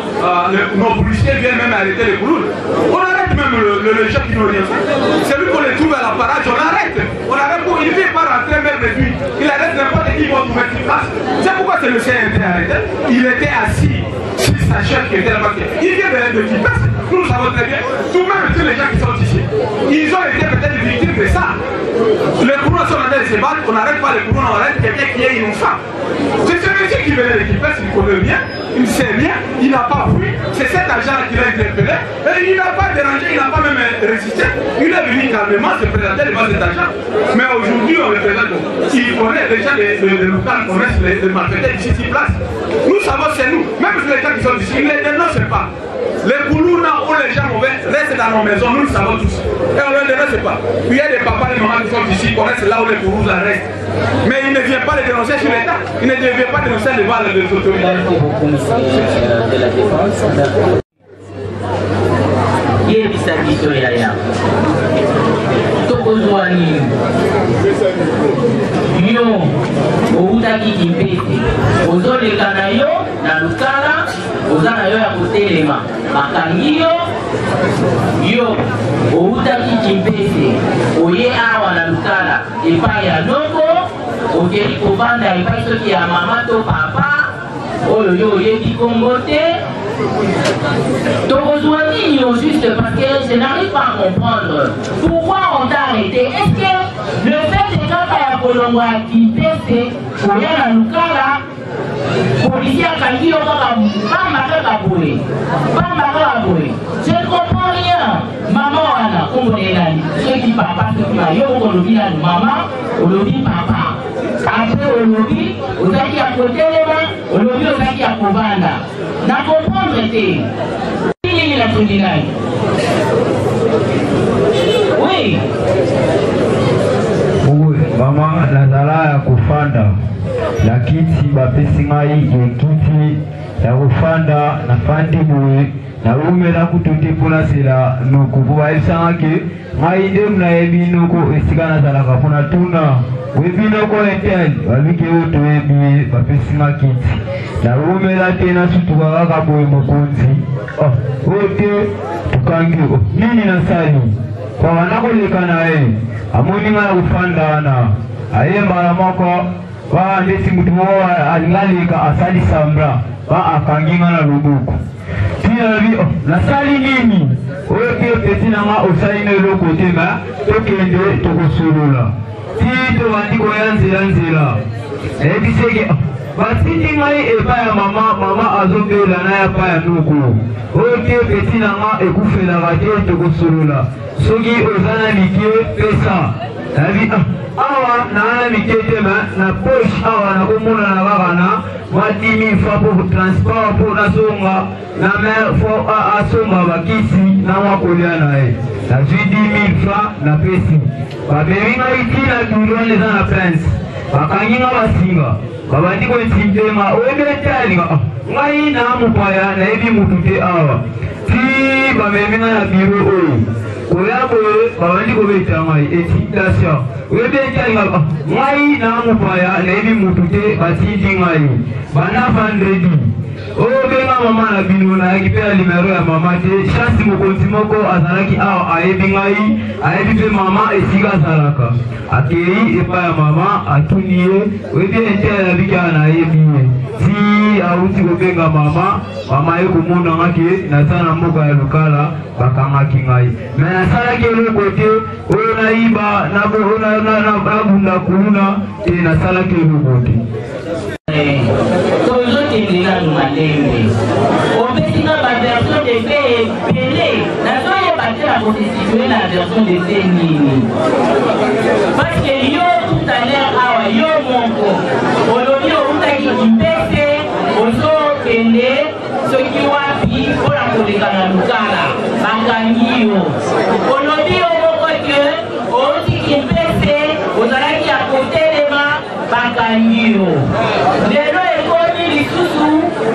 nos policiers viennent même arrêter les Koulounes, on arrête même le chef qui n'a rien fait. C'est lui qu'on les trouve à la parade, on arrête. Il ne vient pas rentrer même depuis. Il arrête n'importe qui va trouver une place. C'est pourquoi ce monsieur a été arrêté. Il était assis sur sa chef qui était là-bas. Il vient de Kipese. Nous le savons très bien. Tout même tous les gens qui sont ici, ils ont été peut-être victimes de ça. Les courants sont en train de se battre, on n'arrête pas les courants, on arrête quelqu'un qui est innocent. C'est ce monsieur qui venait de Kipese, il connaît bien, il sait bien, il n'a pas fui. C'est cet agent qui l'a interpellé. Et il n'a pas dérangé, il n'a pas même résisté. Il est venu calmement se présenter devant cet agent. Mais aujourd'hui, on le présente. Il connaît déjà les locaux, connaissent les malfaiteurs d'ici sur place. Nous savons, c'est nous. Même les gens qui sont ici, ils ne les dénoncent pas. Les Koulouna ou les gens mauvais restent dans nos maisons, nous le savons tous. Et on ne les dénonce pas. Il y a des papas et des mamans qui sont ici, qui connaissent là où les Koulouna restent. Mais ils ne viennent pas les dénoncer sur l'État. Ils ne viennent pas dénoncer devant les autorités. Merci beaucoup, monsieur de la Défense. Yebisa biso yaya. Tokozwani. Yo, outaki Kipese. Ozoleka na yo na Lukala, oza na yo ya kotelema. Bakangi yo, outaki Kipese. Oye awa na Lukala, epai ya noko, okeli kobanda epai soki ya mama to papa. Oyo yo oyebi Kongo te. Tokozwani au juste parce que je n'arrive pas à comprendre pourquoi on t'a arrêté. Est-ce que le fait de quand tu as Kolongo à Kipese, pour y aller à Lukala, policier a kangi au je ne comprends rien. Maman, Anna, ceux qui papa, ceux qui maman, on le dit papa. après au lobby, aux acquis à côté au lobby aux acquis à Kovanda. N'a comprendre été. Qui est la tribunal? Oui. Oui, maman, nazala ya kufanda. La kiti bapesi ngai ekiti ya kufanda na fandi boye. Na umela kututi pona sila nuku kuwa isanga ke ngai ndem na ebi nuku esikana zalaka pona tuna webi nuku entel wabike utu webi bapesi nga kiti na umela tena sutuka kaka boye mokonzi ote tukangi nini na sali kwa wanako leka na amoni nga na kufanda ana aye mbala moko wa ndesi mutu mwa alingalika asali sambra wa akangi nga na lubuku la sali nini oke peti nanga osaline loko tema tokende tokosolula ti tobandi koya nzela ebiseke basindi ngai epa ya mama azobela na ya pa ya nuku oke peti nanga ekufelaka te tokosolola soki oza na like pesa nabi awa na mike tema na poche awa nakomona na kaka na mwa 10 000 francs pour transport pour nasonga na mère fo asonga bakisi na wakolia na ye nazwi 10 000 francs na pesi babebi ngai tina duron eza na prince bakangi nga basinga babandi kontindema oyebetalinga ngai na mopaya nayebi mutu te awa ti babebi nga na biro oyo koya boye babandi kobeta ngai intimidation oyebetalinga ngai na mopaya nayebi mutu te batindi ngai bana vendredi obenga mama na bino nayaki mpe ya limero ya mama te chance mokonzi moko azalaki awa ayebi ngai ayebi mpe mama esika azalaka akei epa ya mama atuni ye oyebi ete ayabiki awa nayebi ye ti auti kobenga mama ye komona ngaki naza na mboka ya lokala bakangaki ngai me nasalaki eloko te oyo nayiba nabunda kuluna te nasalaki eloko te on fait la version de Bélé. La soirée est partie à constituer la version de Bénini. Parce que yo tout à l'heure, yo mon corps. On a dit au Outa qui pèse, au sol Kende, ce qui wapi, pour la colléga Lukala, Bakangio. On a dit au mon corps que, au Outa qui pèse, aux Alaki à côté des mains, Bakangio.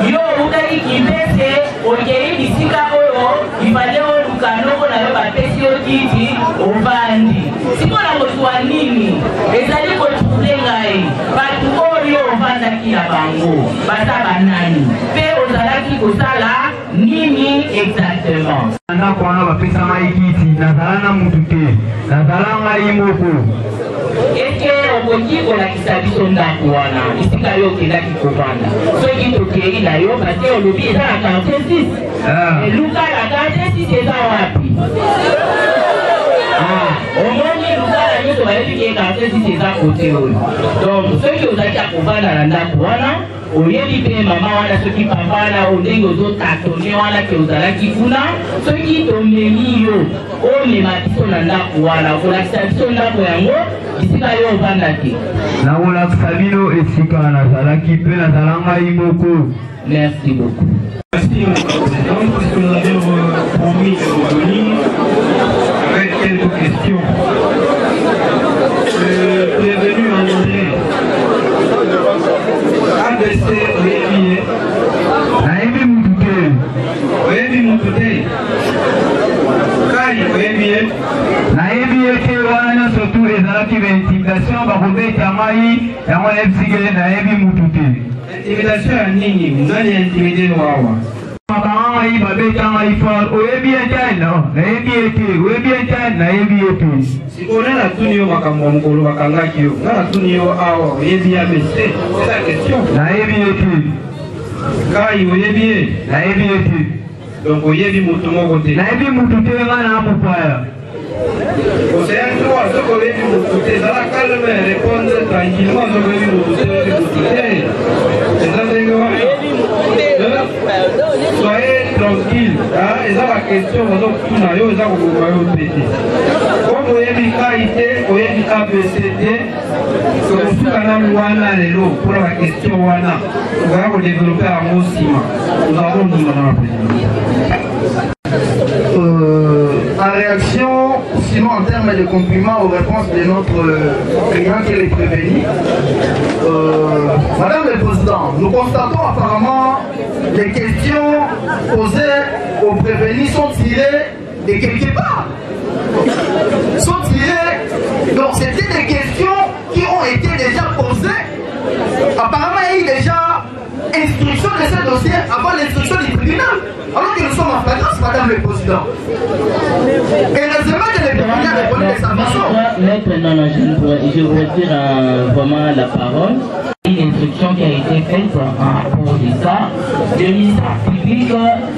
Yo utaki kipese okei bisika oyo ifale oluka noko na yo bapesi yo kiti ovandi sikola koswa nini ezali kotrouble ngai batu oyo ovandaki na bango baza banani mpe ozalaki kosala nini exactement ndako wana bapesa ngai kiti nazala na mutu te nazala ngai moko eke okoki kolakisa biso ndako wana esika yo okendaki kovanda soki tokei na yo bate olobi eza na 46 eluka na 46 eza wapi omoni lukala nyonso bayebi ke 46 eza kote oyo donc soki ozalaki akovanda na ndako wana oyebi mpe mama wana soki papa wana ondenge ozotatone wana ke ozalaki kuna soki tomeli yo omema biso na ndako wana okolakisa biso ndako yango bisika yo ovanda te nakolakisa bino esika nazalaki mpe nazala ngai moko. Merci beaucoup. Merci au président puisque nous avons promis de revenir avec quelques questions. Prévenu en anglais ABC Oyebi nayebi mutu te Oyebi mutu te Kai Oyebi nayebi ete wana nyonso tu ezalaki baintimidation bakobeta ngai yango nayebisike nayebi mutu te. Intimidation ya nini? Nani intimide wawa? Makanga ngai babeta ngai fort oyebi ete nayebi ete oyebi ete nayebi ete sikone natuni yo makambo ya mokolo bakangaki yo nga natuni yo awa oyebi ABC c'est la question. nayebi ete Kai oyebi ye nayebi ete donc oyebi mutu moko te nayebi mutu te nga na mopaya océan droit soko oyebi mutu te ezala calme répondre tranquillement soko oyebi mutu te oyebi mutu te eza ndenge wana soyez tranquille ils ont la question, ils ont tout na yo, ils ont pété. Comme vous avez dit qualité, vous avez dit ABCD, que vous avez wana lelo pour la question wana, vous allez développer un mot ciment. Nous avons dit madame la présidente. En réaction, sinon en termes de compliments aux réponses de notre client qui est prévenu, Madame le Président, nous constatons apparemment les questions posées aux prévenus sont tirées de quelque part. Sont tirées, donc c'était des questions qui ont été déjà posées. Apparemment, il y a eu déjà instruction de ce dossier avant l'instruction du tribunal. Alors que nous sommes en flagrance, Madame le Président. Et heureusement que le tribunal répondait de sa façon. Je vous retire vraiment la parole. Une instruction qui a été faite en rapport de ça. Le ministère public,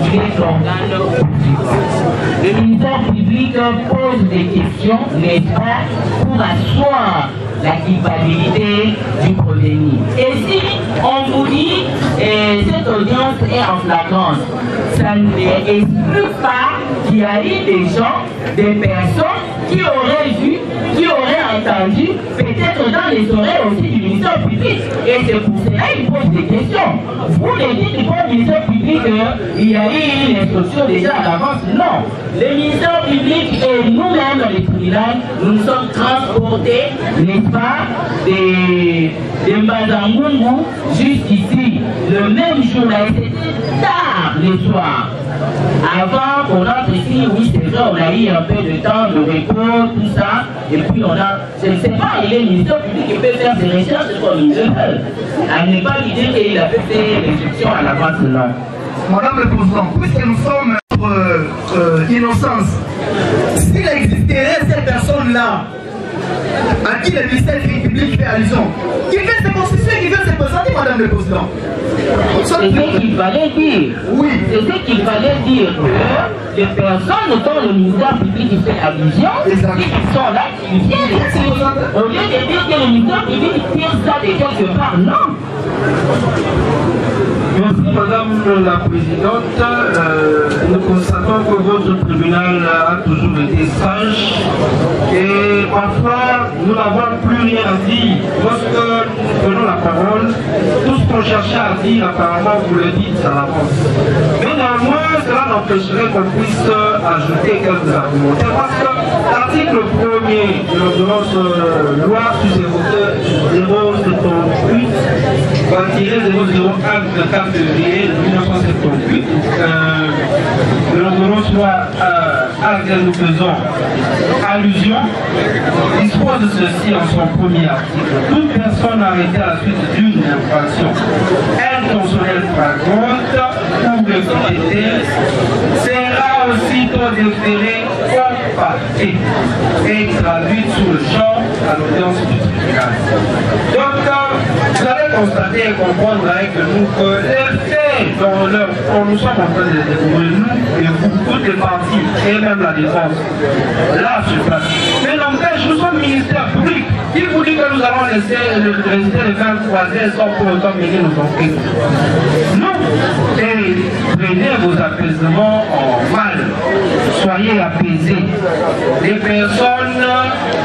il est l'organe poursuivant. Le ministère public pose des questions, n'est-ce pas, pour asseoir la culpabilité du prévenu. Et si on vous dit cette audience est en flagrance, ça n'exclut pas qu'il y a eu des gens, des personnes qui auraient vu, qui auraient entendu, peut-être dans les oreilles aussi du ministère public. Et c'est pour cela qu'il pose des questions. Vous ne dites pas au ministère public qu'il y a eu une instruction déjà à l'avance. Non. Le ministère public et nous-mêmes dans les tribunaux, nous sommes transportés, n'est-ce pas, de Mbazangungu jusqu'ici, le même jour là, c'était tard le soir. Avant qu'on entre ici, oui c'est vrai, on a eu un peu de temps de repos, tout ça, et puis on a, je ne sais pas, il est le ministère public qui peut faire ses recherches comme il le veut. À ne pas lui dire qu'il a fait ses réflexions à l'avance, non. Madame le Président, puisque nous sommes innocence, s'il existerait cette personne-là, à qui le ministère public fait allusion, qui vient se constituer, qui vient se présenter, Madame le Président. C'est ce qu'il fallait dire. Oui. C'est ce qu'il fallait dire que les personnes dont le ministère public fait allusion, qui sont là, qui viennent ici, au lieu de dire que le ministère public tire ça de quelque part, non. Merci Madame la Présidente. Nous constatons que votre tribunal a toujours été sage et parfois nous n'avons plus rien à dire. Lorsque nous prenons la parole, tout ce qu'on cherchait à dire, apparemment vous le dites à l'avance. Mais néanmoins, cela n'empêcherait qu'on puisse ajouter quelques argumentaires parce que l'article 1er de l'ordonnance loi sur 078 001 de 4 février 1978 de l'ordonnance loi à laquelle nous faisons allusion dispose ceci en son premier article. Toute personne arrêtée à la suite d'une infraction intentionnelle flagrante ou répétée sera aussitôt déférée au parquet et traduite sous le champ à l'audience du tribunal. Donc, vous allez constater et comprendre avec nous que les faits dont nous sommes en train de découvrir, nous et vous, toutes les parties, et même la défense, là sur place. Mais n'empêche, nous sommes ministère public. Qui vous dit que nous allons laisser le résultat de faire croiser sans pour autant mener nos enquêtes? Non. Et prenez vos apaisements en mal. Soyez apaisés. Les personnes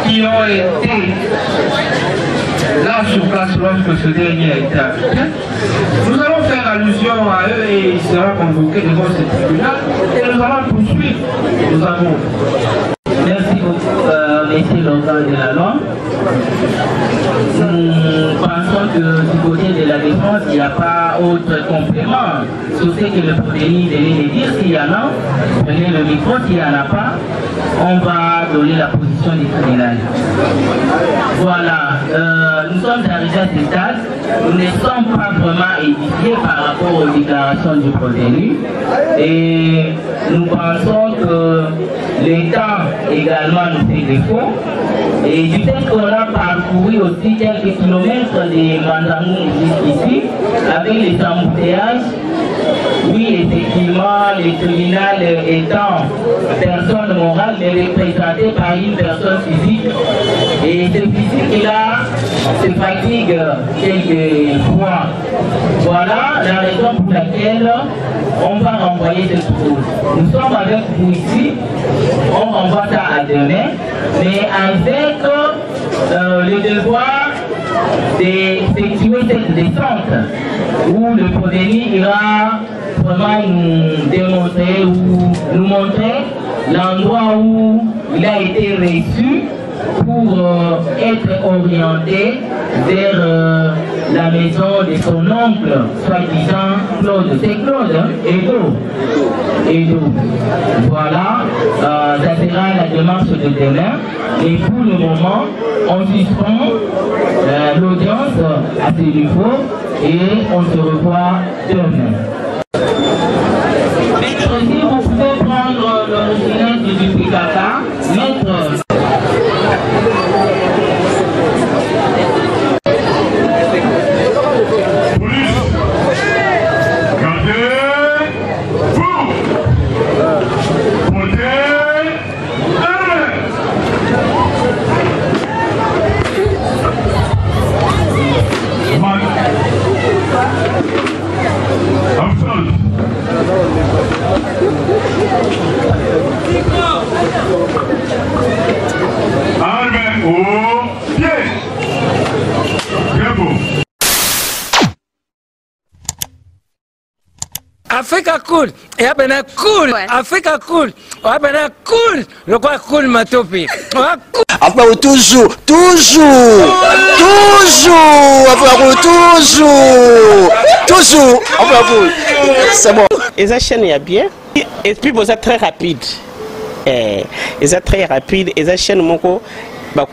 qui ont été là sur place lorsque ce dernier a été affecté, nous allons faire allusion à eux et ils seront convoqués devant ce tribunal et nous allons poursuivre. Nous avons. Merci beaucoup, messieurs l'organe de la loi. Nous pensons que du côté de la défense, il n'y a pas autre complément sur ce que le prévenu venait de dire. S'il y en a, prenez le micro. S'il n'y en a pas, on va donner la position du tribunal. Voilà, nous sommes arrivés à ce stade. Nous ne sommes pas vraiment édifiés par rapport aux déclarations du prévenu. Et nous pensons que l'État également nous fait défaut. Et du fait qu'on a parcouru aussi quelques kilomètres de Manzangoum jusqu'ici, avec les embouteillages, oui, effectivement, le tribunal étant personne morale, mais représenté par une personne physique. Et ce physique-là se fatigue quelquefois. Voilà la raison pour laquelle on va renvoyer cette chose. Nous sommes avec vous ici, on renvoie ça à demain, mais avec le devoir d'effectuer cette descente où le prévenu ira vraiment nous démontrer ou nous montrer l'endroit où il a été reçu pour être orienté vers la maison de son oncle, soi-disant Claude. C'est Claude, hein? Edo. Voilà, ça sera la démarche de demain. Et pour le moment, on suspend l'audience à ce niveau et on se revoit demain. Maître, si vous pouvez prendre l'original du Pikaka, maître. Africa cool, et abena cool, Africa cool, abena cool, le quoi cool matopi. Après toujours, c'est bon. Et ça chaîne est bien, et puis vous êtes très rapide. Et ça très rapide, et ça chaîne mon co.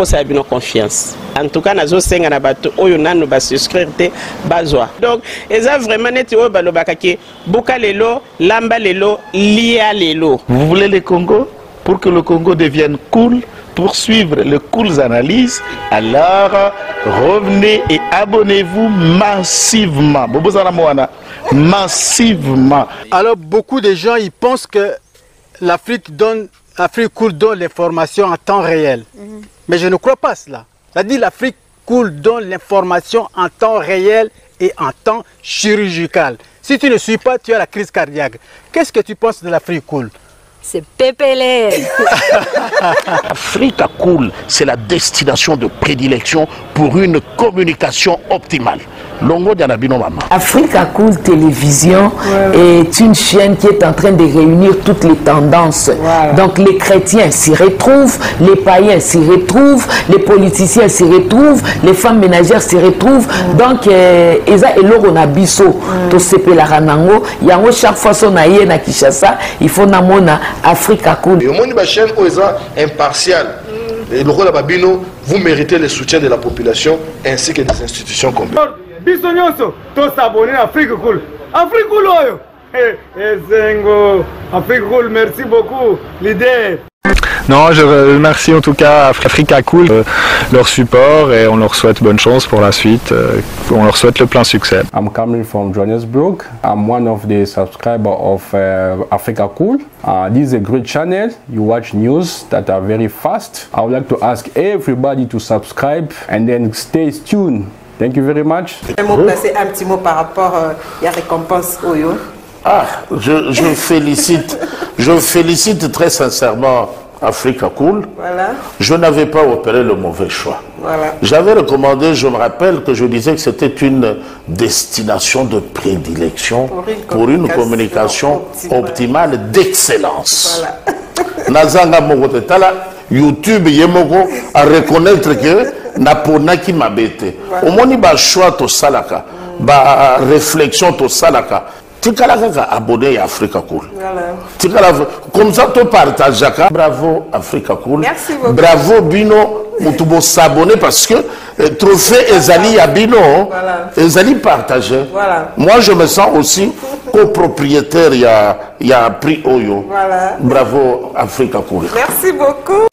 Ça a bien confiance. En tout cas, nous avons na bato oyo nanu ba souscrire te bazwa. Donc, eza vraiment neti o balobakaki boka lelo, lamba lelo, lia lelo. Vous voulez le Congo pour que le Congo devienne cool, pour suivre les cool analyses, alors revenez et abonnez-vous massivement. Massivement. Alors beaucoup de gens ils pensent que l'Afrique cool donne l'information en temps réel. Mais je ne crois pas cela. C'est-à-dire l'Afrique cool donne l'information en temps réel et en temps chirurgical. Si tu ne suis pas, tu as la crise cardiaque. Qu'est-ce que tu penses de l'Afrique cool? C'est Pépélé. Africa Cool, c'est la destination de prédilection pour une communication optimale. Longo Dianabino Mama. Africa Cool Télévision est une chaîne qui est en train de réunir toutes les tendances. Donc les chrétiens s'y retrouvent, les païens s'y retrouvent, les politiciens s'y retrouvent, les femmes ménagères s'y retrouvent. Donc Eza Eloro Nabiso, to sepe la ranango, yango chaque fois son aïe na Kinshasa, il faut namona Africa Cool. Et au monde de la chaîne Oza impartial. Et le rôle de Babino, vous méritez le soutien de la population ainsi que des institutions complètes. Bisognoso, tous s'abonner à Africa Cool. Africa Cool, Africa Cool, merci beaucoup, l'idée. Non, je remercie en tout cas Africa Cool, leur support et on leur souhaite bonne chance pour la suite. On leur souhaite le plein succès. I'm coming from Johannesburg. I'm one of the subscribers of Africa Cool. This is a great channel. You watch news that are very fast. I would like to ask everybody to subscribe and then stay tuned. Thank you very much. Un petit mot par rapport à la récompense Oyo. Je félicite très sincèrement Africa Cool. Voilà. Je n'avais pas opéré le mauvais choix. Voilà. J'avais recommandé, je me rappelle que je disais que c'était une destination de prédilection pour une communication optimale d'excellence. Nazanga Mogotetala, YouTube Yemoko a reconnaître que Napona qui m'a bêté. Au moins, il y a un choix de salaka, une réflexion de salaka. Tu as abonné à Africa Cool. Comme ça, tu partages. Bravo Africa Cool. Merci beaucoup. Bravo Bino. Tu s'abonner parce que trophée Ezali à Bino. Ezali partagé. Moi, je me sens aussi copropriétaire. Il y a un prix Oyo. Bravo Africa Cool. Merci beaucoup.